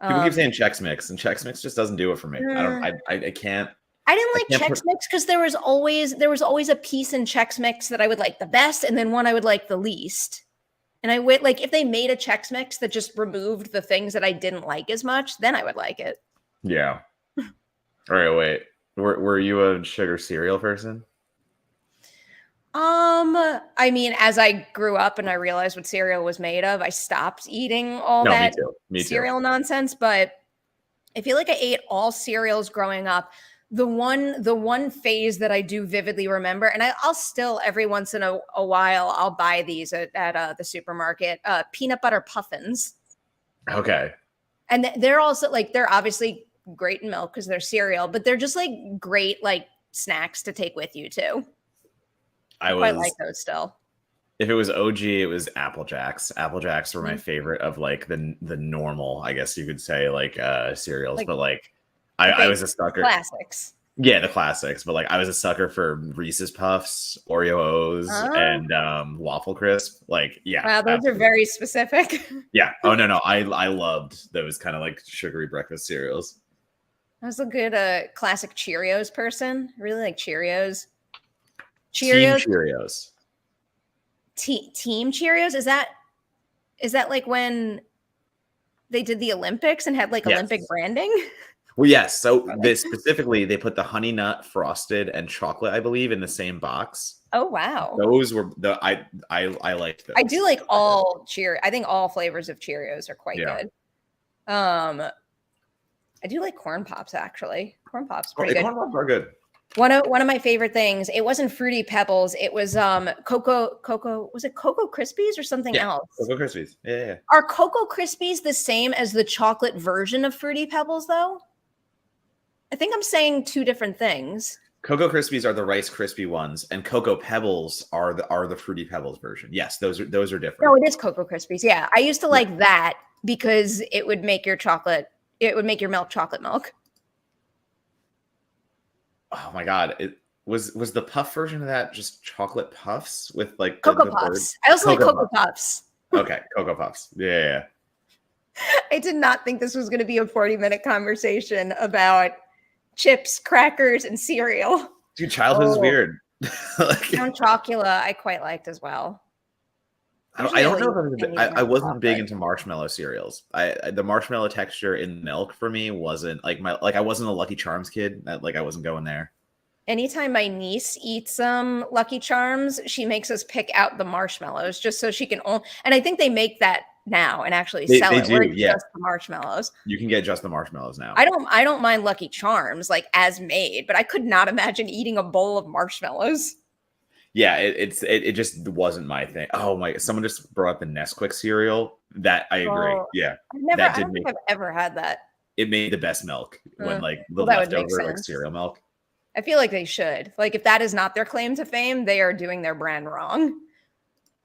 People keep Um, saying Chex Mix, and Chex Mix just doesn't do it for me. I don't. mm, I can't. I didn't I like can't Chex put. Mix because there was always a piece in Chex Mix that I would like the best, and then one I would like the least. And I would like if they made a Chex Mix that just removed the things that I didn't like as much, then I would like it. Yeah. All right. Wait. Were you a sugar cereal person? I mean, as I grew up and I realized what cereal was made of, I stopped eating all No, me that too. Me too. cereal nonsense. But I feel like I ate all cereals growing up. The one phase that I do vividly remember, and I'll still every once in a while I'll buy these at the supermarket. Peanut butter puffins, Okay. and they're also like they're obviously great in milk because they're cereal, but they're just like great like snacks to take with you too. I I quite like was those still. If it was OG, it was Apple Jacks. Apple Jacks were my Mhm. favorite of like the normal, I guess you could say, like cereals. Like But like I okay, was a sucker. classics. Yeah, the classics. But like I was a sucker for Reese's Puffs, Oreo O's, Oh, and Waffle Crisp. Like, yeah, wow, those are absolutely. very specific. Yeah. Oh no, no. I loved those kind of like sugary breakfast cereals. I was a good classic Cheerios person. I really like Cheerios. Team Cheerios, Cheerios. team Cheerios. Is that like when they did the Olympics and had like Olympic Yes. branding? Well, yes. So Okay. this specifically, they put the honey nut frosted and chocolate, I believe, in the same box. Oh wow. Those were the I liked I do those. like all Cheer. I think all flavors of Cheerios are quite Yeah. good. Um, I do like corn pops actually. Corn pops pretty good. Corn pops are good. One of my favorite things. It wasn't Fruity Pebbles. It was Cocoa. Was it Cocoa Krispies or something Yeah. else? Cocoa Krispies. Yeah, yeah, yeah. Are Cocoa Krispies the same as the chocolate version of Fruity Pebbles though? I think I'm saying two different things. Cocoa Krispies are the Rice Krispie ones, and Cocoa Pebbles are the Fruity Pebbles version. Yes, those are No, different. it is Cocoa Krispies. Yeah, I used to Yeah. like that because it would make your chocolate. It would make your milk chocolate milk. Oh my god. Was the puff version of that just chocolate puffs with like Cocoa the bird? Puffs. I also like Cocoa Cocoa Puffs. Okay, Cocoa Puffs. Yeah. I did not think this was going to be a 40-minute conversation about chips, crackers, and cereal. Dude, childhood is weird. Count Chocula, I quite liked as well. I don't know if I wasn't big into marshmallow cereals. The marshmallow texture in milk for me wasn't like I wasn't a Lucky Charms kid. Like I wasn't going there. Anytime my niece eats Lucky Charms, she makes us pick out the marshmallows just so she can own. And I think they make that now and actually sell it. Do, yeah. Just the marshmallows. You can get just the marshmallows now. I don't mind Lucky Charms like as made, but I could not imagine eating a bowl of marshmallows. Yeah, it just wasn't my thing. Oh my! Someone just brought up the Nesquik cereal. That I agree. Yeah, I don't think I've ever had that. It made the best milk when like the leftover like cereal milk. I feel like they should. Like if that is not their claim to fame, they are doing their brand wrong.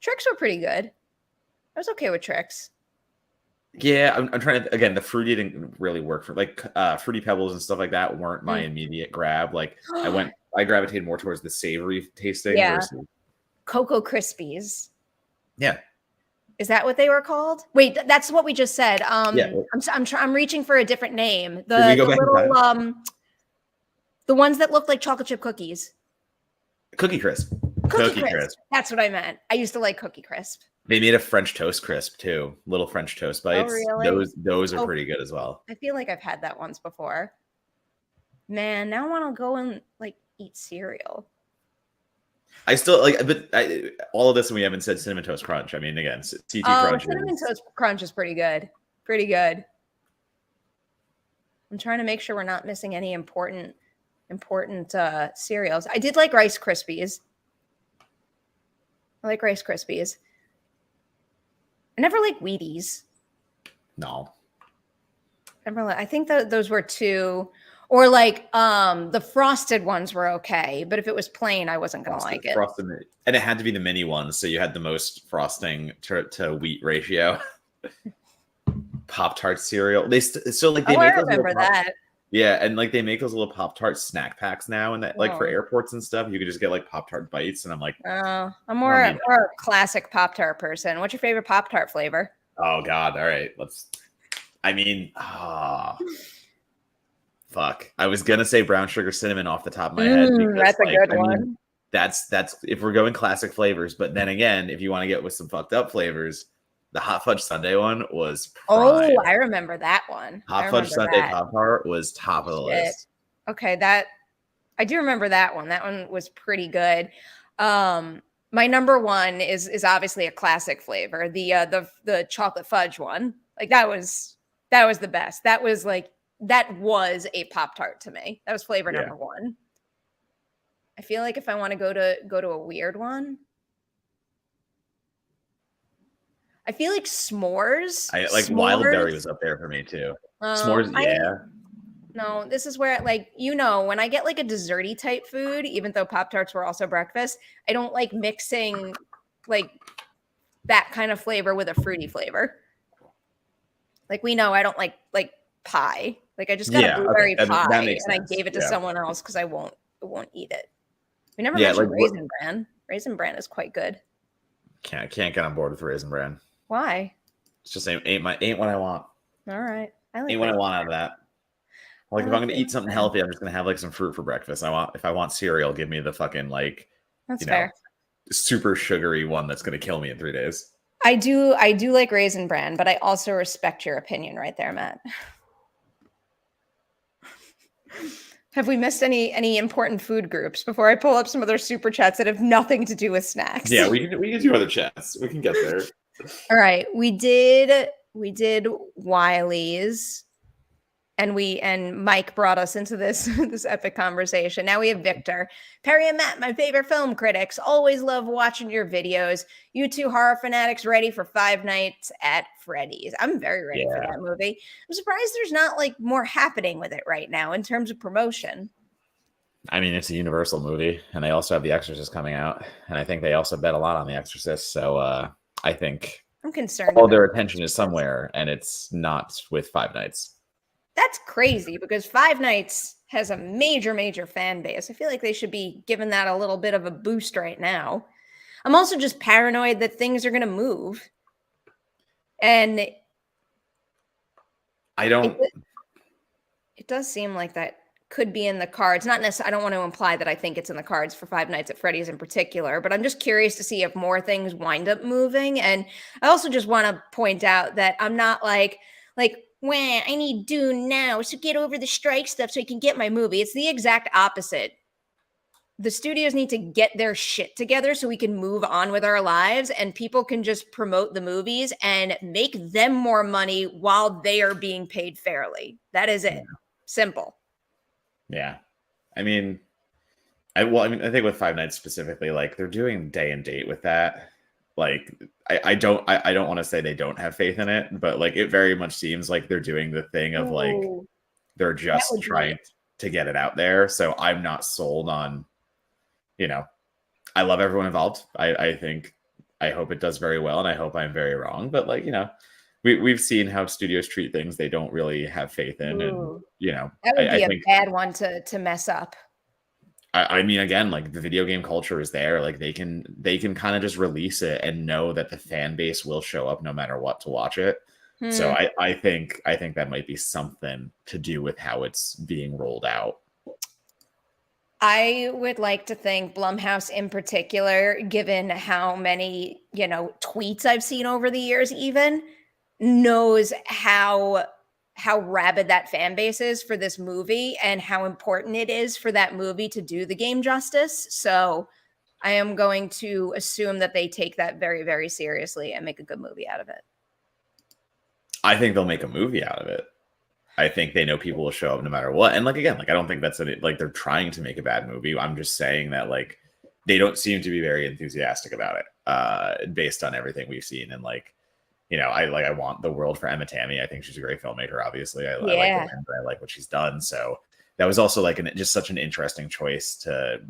Trix were pretty good. I was okay with Trix. Yeah, I'm trying to. Again, the fruity didn't really work for like Fruity Pebbles and stuff like that weren't my immediate grab. Like I gravitated more towards the savory tasting. Yeah. Cocoa Krispies. Yeah. Is that what they were called? Wait, that's what we just said. Yeah. I'm reaching for a different name. The little the ones that look like chocolate chip cookies. Cookie Crisp. Cookie Crisp. That's what I meant. I used to like Cookie Crisp. They made a French toast crisp too. Little French toast bites. Oh, really? Those are pretty good as well. I feel like I've had that once before. Man, now I want to go and like eat cereal. I still like, but all of this, and we haven't said Cinnamon Toast Crunch. I mean, again, CT Crunch. Cinnamon Toast Crunch is pretty good. Pretty good. I'm trying to make sure we're not missing any important cereals. I did like Rice Krispies. I like Rice Krispies. I never liked Wheaties. No. I think those were two. Or like the frosted ones were okay, but if it was plain, I wasn't gonna like it. Frosted, and it had to be the mini ones, so you had the most frosting to wheat ratio. Pop-Tart cereal. They make I remember that. Yeah, and like they make those little Pop-Tart snack packs now, and that like for airports and stuff, you could just get like Pop-Tart bites, and I'm like, I'm more a classic Pop-Tart person. What's your favorite Pop-Tart flavor? Oh God! All right, fuck. I was gonna say brown sugar cinnamon off the top of my head. Because, that's a good one. Mean, that's if we're going classic flavors, but then again, if you want to get with some fucked up flavors, the hot fudge sundae one was prime. Oh, I remember that one. Hot fudge sundae Pop-Tart was top of the list. Okay, I do remember that one. That one was pretty good. My number one is obviously a classic flavor, the chocolate fudge one. Like that was the best. That was a Pop-Tart to me. That was flavor number one. I feel like if I want to go to a weird one, I feel like s'mores. Wild berry was up there for me too. S'mores, No, this is where when I get like a desserty type food, even though Pop-Tarts were also breakfast, I don't like mixing like that kind of flavor with a fruity flavor. Like we know I don't like pie. Like I just got a blueberry pie and I gave it to someone else because I won't eat it. We never mentioned Raisin Bran. Raisin Bran is quite good. Can't get on board with Raisin Bran. Why? It's just ain't what I want. All right. Ain't what I want out of that. Like if I'm gonna eat something healthy, I'm just gonna have like some fruit for breakfast. If I want cereal, give me the fucking that's fair. Super sugary one that's gonna kill me in 3 days. I do like Raisin Bran, but I also respect your opinion right there, Matt. Have we missed any important food groups before I pull up some other super chats that have nothing to do with snacks? Yeah, we can do other chats. We can get there. All right, we did Wiley's, and Mike brought us into this epic conversation. Now we have Victor. Perry and Matt, my favorite film critics. Always love watching your videos. You two horror fanatics ready for 5 nights at Freddy's. I'm very ready for that movie. I'm surprised there's not more happening with it right now in terms of promotion. I mean, it's a Universal movie, and they also have The Exorcist coming out, and I think they also bet a lot on The Exorcist. So I think I'm concerned. All their attention is somewhere, and it's not with 5 nights. That's crazy because Five Nights has a major fan base. I feel like they should be giving that a little bit of a boost right now. I'm also just paranoid that things are going to move. And I don't. it does seem like that could be in the cards. Not necessarily, I don't want to imply that I think it's in the cards for Five Nights at Freddy's in particular, but I'm just curious to see if more things wind up moving. And I also just want to point out that I'm not like, wah, I need Dune now, so get over the strike stuff so I can get my movie. It's the exact opposite. The studios need to get their shit together so we can move on with our lives and people can just promote the movies and make them more money while they are being paid fairly. That is it. Simple. Yeah. I mean, I think with Five Nights specifically, like they're doing day and date with that. Like I don't want to say they don't have faith in it, but like it very much seems like they're doing the thing of like they're just trying to get it out there. So I'm not sold on, I love everyone involved. I hope it does very well, and I hope I'm very wrong. But like, we've seen how studios treat things they don't really have faith in. And that would be a bad one to mess up. I mean, again, like the video game culture is there. Like they can kind of just release it and know that the fan base will show up no matter what to watch it. So I think that might be something to do with how it's being rolled out. I would like to think Blumhouse in particular, given how many, tweets I've seen over the years, even knows how rabid that fan base is for this movie and how important it is for that movie to do the game justice. So I am going to assume that they take that very, very seriously and make a good movie out of it. I think they'll make a movie out of it. I think they know people will show up no matter what. And like, again, like, I don't think that's like they're trying to make a bad movie. I'm just saying that like, they don't seem to be very enthusiastic about it based on everything we've seen. And like, I want the world for Emma Tammy. I think she's a great filmmaker. Obviously, I like her and I like what she's done. So that was also like just such an interesting choice to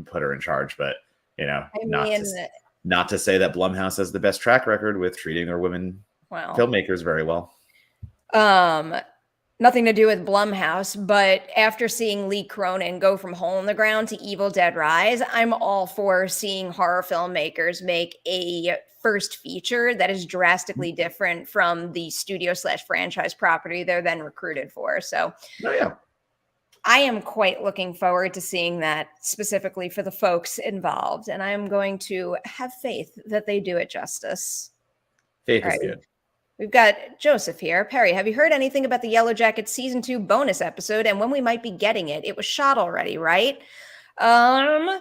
put her in charge. But not to say that Blumhouse has the best track record with treating their women filmmakers very well. Nothing to do with Blumhouse, but after seeing Lee Cronin go from Hole in the Ground to Evil Dead Rise, I'm all for seeing horror filmmakers make a first feature that is drastically different from the studio/franchise property they're then recruited for. So I am quite looking forward to seeing that specifically for the folks involved, and I am going to have faith that they do it justice. Faith is good. We've got Joseph here. Perry, have you heard anything about the Yellow Jackets season 2 bonus episode and when we might be getting it? It was shot already, right? I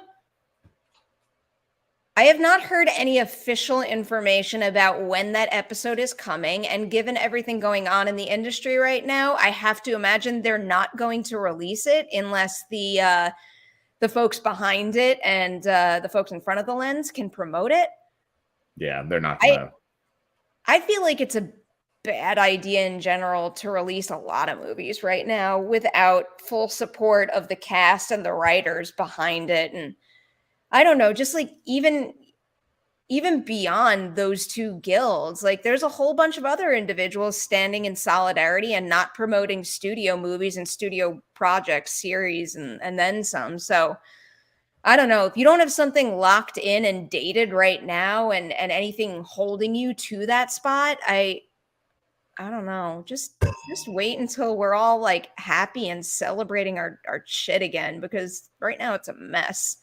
have not heard any official information about when that episode is coming. And given everything going on in the industry right now, I have to imagine they're not going to release it unless the folks behind it and the folks in front of the lens can promote it. Yeah, they're not going to. I feel like it's a bad idea in general to release a lot of movies right now without full support of the cast and the writers behind it. And I don't know, just like even beyond those two guilds, like there's a whole bunch of other individuals standing in solidarity and not promoting studio movies and studio projects, series, and then some. So I don't know, if you don't have something locked in and dated right now and anything holding you to that spot, I don't know. Just wait until we're all like happy and celebrating our shit again, because right now it's a mess.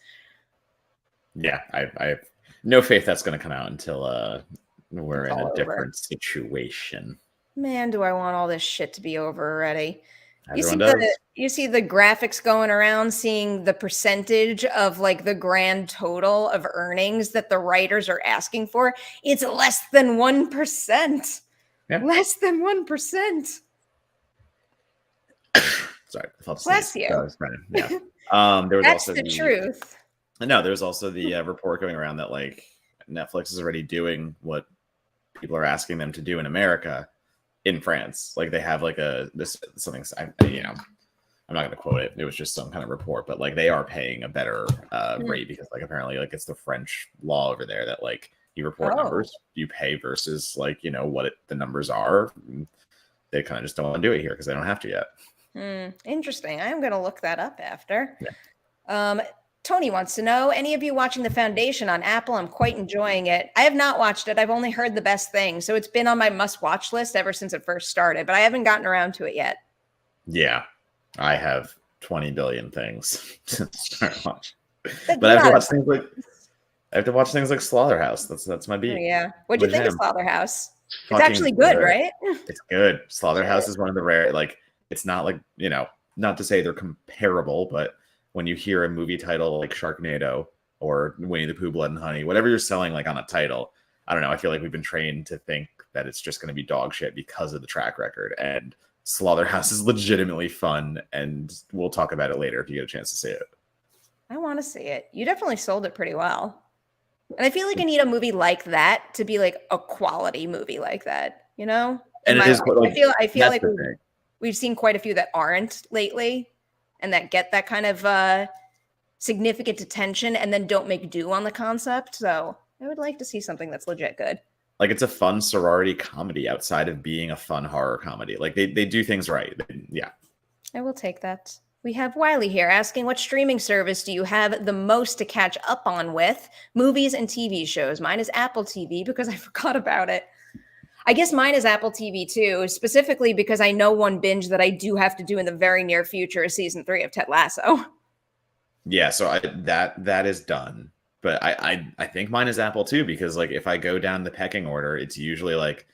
Yeah, I have no faith that's going to come out until we're in a different situation. Man, do I want all this shit to be over already. Everyone You see the graphics going around, seeing the percentage of like the grand total of earnings that the writers are asking for. It's less than 1%. Yeah. Less than 1%. Sorry, I felt bless you. Yeah. There was That's also the truth. No, there's also the report going around that like Netflix is already doing what people are asking them to do in America in France. Like they have like something. I'm not going to quote it. It was just some kind of report, but like they are paying a better rate because like apparently like it's the French law over there that like you report numbers, you pay versus like what the numbers are. they kind of just don't want to do it here because they don't have to yet. Interesting. I am going to look that up after. Yeah. Tony wants to know, any of you watching The Foundation on Apple? I'm quite enjoying it. I have not watched it. I've only heard the best things. So it's been on my must-watch list ever since it first started, but I haven't gotten around to it yet. Yeah. I have 20 billion things to start watching. But I have to watch things like Slotherhouse. That's my beat. Oh, yeah. What'd you think of Slotherhouse? It's Fucking actually good, good. right? It's good. Slotherhouse is one of the rare, like, it's not like, not to say they're comparable, but when you hear a movie title like Sharknado or Winnie the Pooh, Blood and Honey, whatever you're selling like on a title, I don't know. I feel like we've been trained to think that it's just going to be dog shit because of the track record. And Slotherhouse is legitimately fun, and we'll talk about it later if you get a chance to see it. I want to see it. You definitely sold it pretty well. And I feel like I need a movie like that to be like a quality movie like that, you know? And it is. Like, I feel like we've seen quite a few that aren't lately, and that get that kind of significant attention and then don't make do on the concept. So I would like to see something that's legit good. Like, it's a fun sorority comedy outside of being a fun horror comedy. Like, they do things right. Yeah. I will take that. We have Wiley here asking, what streaming service do you have the most to catch up on with? Movies and TV shows. Mine is Apple TV because I forgot about it. I guess mine is Apple TV too, specifically because I know one binge that I do have to do in the very near future is season 3 of Ted Lasso. Yeah, so that is done. But I think mine is Apple too, because like if I go down the pecking order, it's usually like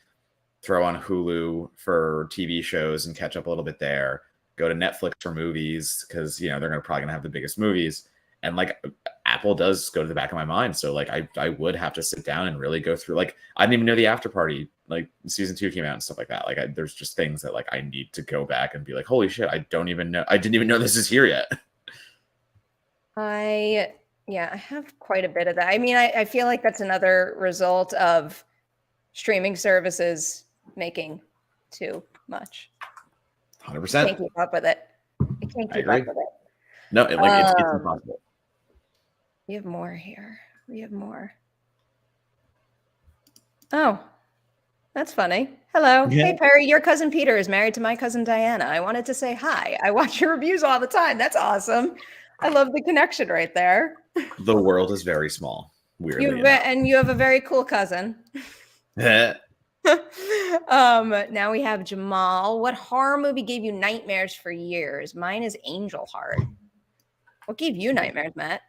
throw on Hulu for TV shows and catch up a little bit there. Go to Netflix for movies because they're probably gonna have the biggest movies. And like Apple does go to the back of my mind. So like I would have to sit down and really go through, like, I didn't even know the After Party, like season 2 came out and stuff like that. Like there's just things that like I need to go back and be like, holy shit, I didn't even know this is here yet. I have quite a bit of that. I mean, I feel like that's another result of streaming services making too much. 100%. I can't keep up with it. I can't keep up with it. No, it's impossible. We have more here. We have more. Oh, that's funny. Hello. Yeah. Hey, Perry, your cousin Peter is married to my cousin Diana. I wanted to say hi. I watch your reviews all the time. That's awesome. I love the connection right there. The world is very small. Weirdly and you have a very cool cousin. Now we have Jamal. What horror movie gave you nightmares for years? Mine is Angel Heart. What gave you nightmares, Matt?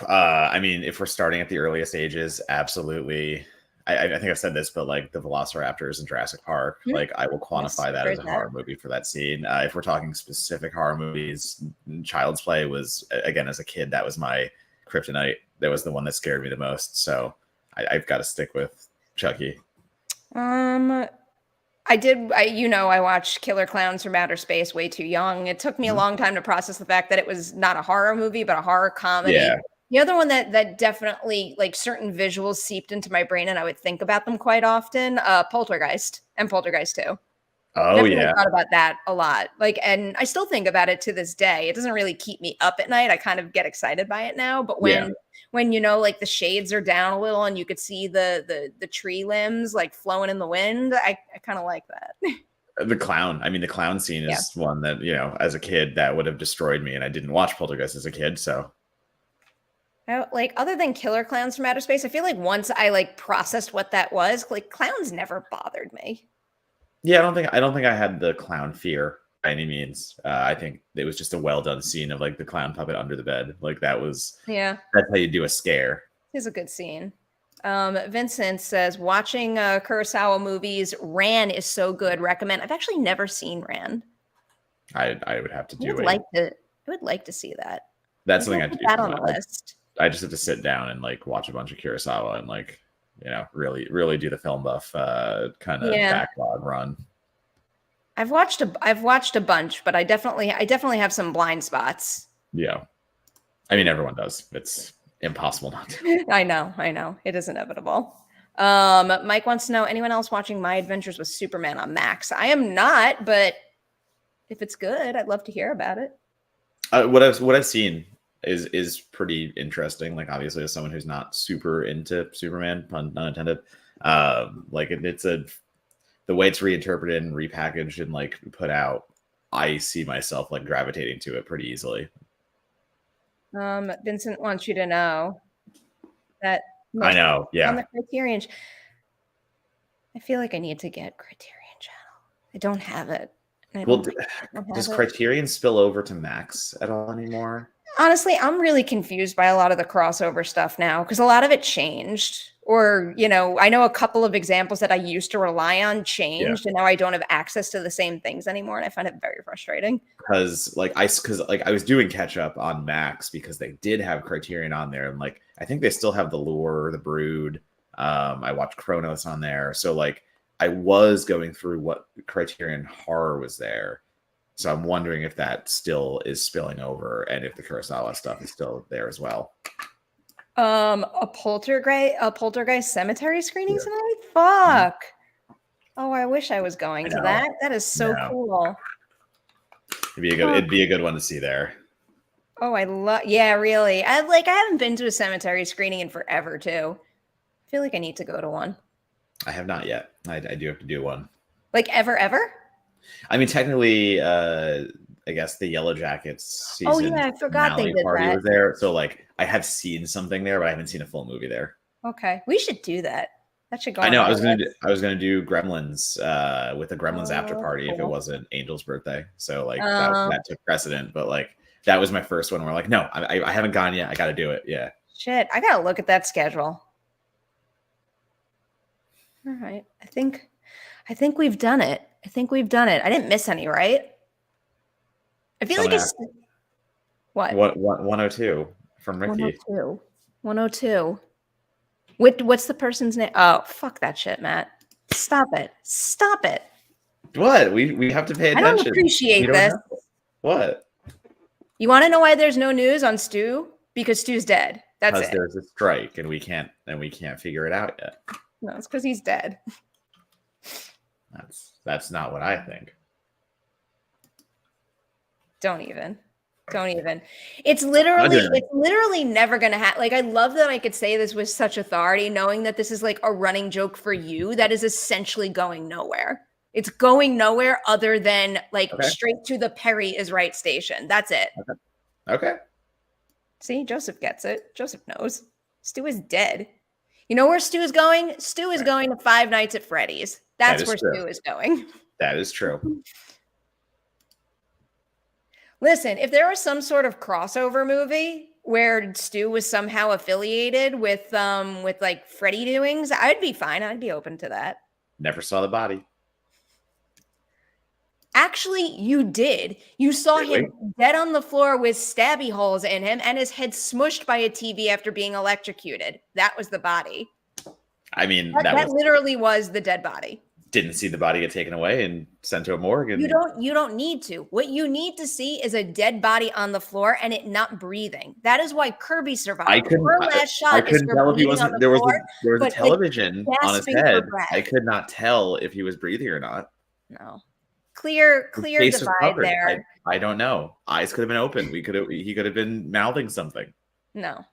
I mean, if we're starting at the earliest ages, absolutely. I think I've said this, but like the Velociraptors in Jurassic Park, like I will quantify that as a horror movie for that scene. If we're talking specific horror movies, Child's Play was, again, as a kid, that was my kryptonite. That was the one that scared me the most. So I've got to stick with Chucky. I watched Killer Clowns from Outer Space way too young. It took me a long time to process the fact that it was not a horror movie, but a horror comedy. Yeah. The other one that definitely, like, certain visuals seeped into my brain and I would think about them quite often, Poltergeist and Poltergeist 2. Oh, yeah. I thought about that a lot. Like, and I still think about it to this day. It doesn't really keep me up at night. I kind of get excited by it now. But when like the shades are down a little and you could see the tree limbs like flowing in the wind, I kind of like that. The clown scene is one that, as a kid, that would have destroyed me. And I didn't watch Poltergeist as a kid, so. Like, other than Killer Clowns from Outer Space, I feel like once I like processed what that was, like clowns never bothered me. Yeah, I don't think I had the clown fear by any means. I think it was just a well done scene of like the clown puppet under the bed. Like that's how you do a scare. It's a good scene. Vincent says, watching Kurosawa movies, Ran is so good. Recommend. I've actually never seen Ran. I would have to do it. I would like to see that. That's something I have to do. That on the list. I just have to sit down and like watch a bunch of Kurosawa and like, really do the film buff kind of backlog run. I've watched a bunch, but I definitely have some blind spots. Yeah. I mean, everyone does. It's impossible not to. I know. It is inevitable. Mike wants to know, anyone else watching My Adventures with Superman on Max? I am not, but if it's good, I'd love to hear about it. What I've seen is pretty interesting. Like, obviously, as someone who's not super into Superman, pun not intended, like the the way it's reinterpreted and repackaged and like put out, I see myself like gravitating to it pretty easily. Vincent wants you to know that I know, on yeah. the Criterion. I feel like I need to get Criterion Channel. I don't have it. And I Well, don't does have it. Criterion spill over to Max at all anymore? Honestly, I'm really confused by a lot of the crossover stuff now because a lot of it changed. Or, you know, I know a couple of examples that I used to rely on changed, and now I don't have access to the same things anymore, and I find it very frustrating. Because I was doing catch up on Max because they did have Criterion on there, and like I think they still have the Lure, the Brood. I watched Chronos on there, so like I was going through what Criterion Horror was there. So I'm wondering if that still is spilling over, and if the Kurosawa stuff is still there as well. A poltergeist cemetery screening tonight? Fuck. Oh, I wish I was going to that. That is so cool. It'd be a good one to see there. Oh, yeah, really. I haven't been to a cemetery screening in forever too. I feel like I need to go to one. I have not yet. I do have to do one. Like ever? I mean, technically, I guess the Yellow Jackets season. Oh yeah, I forgot they did party that. was there. So like, I have seen something there, but I haven't seen a full movie there. Okay, we should do that. That should go. I know. I was gonna do Gremlins with a Gremlins after party cool. if it wasn't Angel's birthday. So like that took precedent. But like that was my first one where like, no, I haven't gone yet. I got to do it. Yeah. Shit, I gotta look at that schedule. All right, I think we've done it. I I didn't miss any, right? I feel like it's what 102 from Ricky. 102. What's the person's name? Oh, fuck that shit, Matt. Stop it. What? We have to pay attention. I don't appreciate this. What? You want to know why there's no news on Stu? Because Stu's dead. That's it. Because there's a strike and we can't figure it out yet. No, it's because he's dead. That's not what I think. Don't even. It's literally never going to happen. Like, I love that I could say this with such authority, knowing that this is like a running joke for you that is essentially going nowhere. It's going nowhere other than like straight to the Perry is right station. That's it. Okay. See, Joseph gets it. Joseph knows. Stu is dead. You know where Stu is going? Stu is going to Five Nights at Freddy's. That's where Stu is going. That is true. Listen, if there was some sort of crossover movie where Stu was somehow affiliated with like Freddy doings, I'd be fine. I'd be open to that. Never saw the body. Actually, you did. You saw him dead on the floor with stabby holes in him and his head smushed by a TV after being electrocuted. That was the body. I mean, that literally was the dead body. Didn't see the body get taken away and sent to a morgue. And you don't need to. What you need to see is a dead body on the floor and it not breathing. That is why Kirby survived. Her last shot I couldn't tell if he wasn't. There was a television on his head. I could not tell if he was breathing or not. No. Clear divide there. I don't know. Eyes could have been open. He could have been mouthing something. No.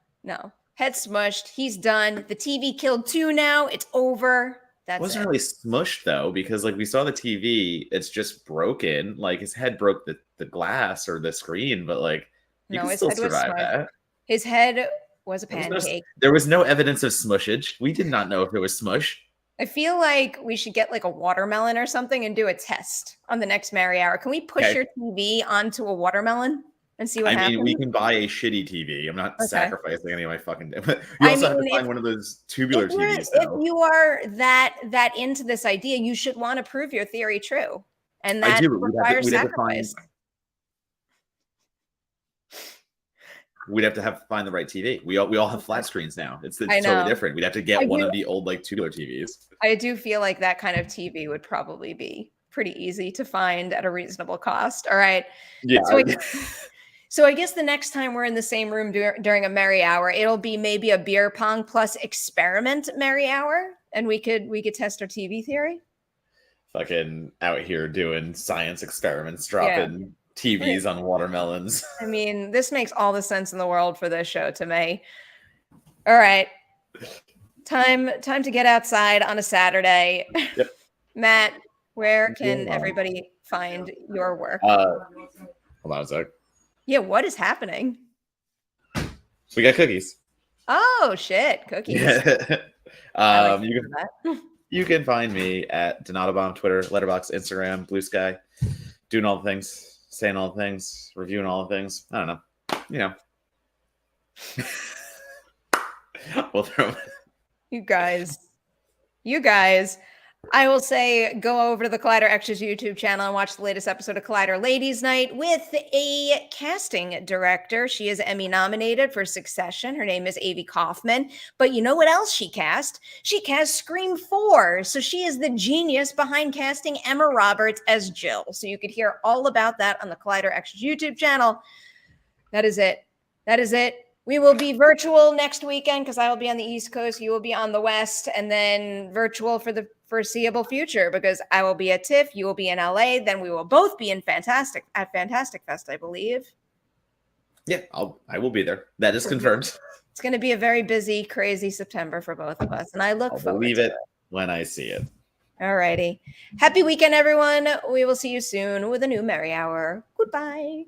Head smushed. He's done. The TV killed 2 now. It's over. It wasn't really smushed though, because like we saw the TV, it's just broken. Like his head broke the glass or the screen, but like you can still survive that. His head was a pancake. There was no evidence of smushage. We did not know if it was smush. I feel like we should get like a watermelon or something and do a test on the next Merri Hour. Can we push your TV onto a watermelon and see what happens? I mean, we can buy a shitty TV. I'm not sacrificing any of my fucking. You also have to find one of those tubular TVs. If you are that into this idea, you should want to prove your theory true, and that requires sacrifice. We'd have to find the right TV. We all have flat screens now. It's totally different. We'd have to get one of the old like tubular TVs. I do feel like that kind of TV would probably be pretty easy to find at a reasonable cost. All right. Yeah. So I guess the next time we're in the same room during a Merri Hour, it'll be maybe a beer pong plus experiment Merri Hour, and we could test our TV theory. Fucking out here doing science experiments, dropping TVs on watermelons. I mean, this makes all the sense in the world for this show to me. All right. Time to get outside on a Saturday. Yep. Matt, Where can everybody find your work? Hold on a sec. Yeah, what is happening? We got cookies. Oh shit, cookies. Yeah. I like that. You can find me at Donatobomb, Twitter, Letterboxd, Instagram, Blue Sky, doing all the things, saying all the things, reviewing all the things. I don't know. You know. We'll throw You guys. I will say go over to the Collider Extras YouTube channel and watch the latest episode of Collider Ladies Night with a casting director. She is Emmy nominated for Succession. Her name is Avi Kaufman. But you know what else she cast? She cast Scream 4. So she is the genius behind casting Emma Roberts as Jill. So you could hear all about that on the Collider Extras YouTube channel. That is it. We will be virtual next weekend because I will be on the East Coast. You will be on the West, and then virtual for the foreseeable future because I will be at TIFF. You will be in LA. Then we will both be in Fantastic Fest, I believe. Yeah, I will be there. That is confirmed. It's going to be a very busy, crazy September for both of us, and I look forward to it when I see it. All righty. Happy weekend, everyone. We will see you soon with a new Merri Hour. Goodbye.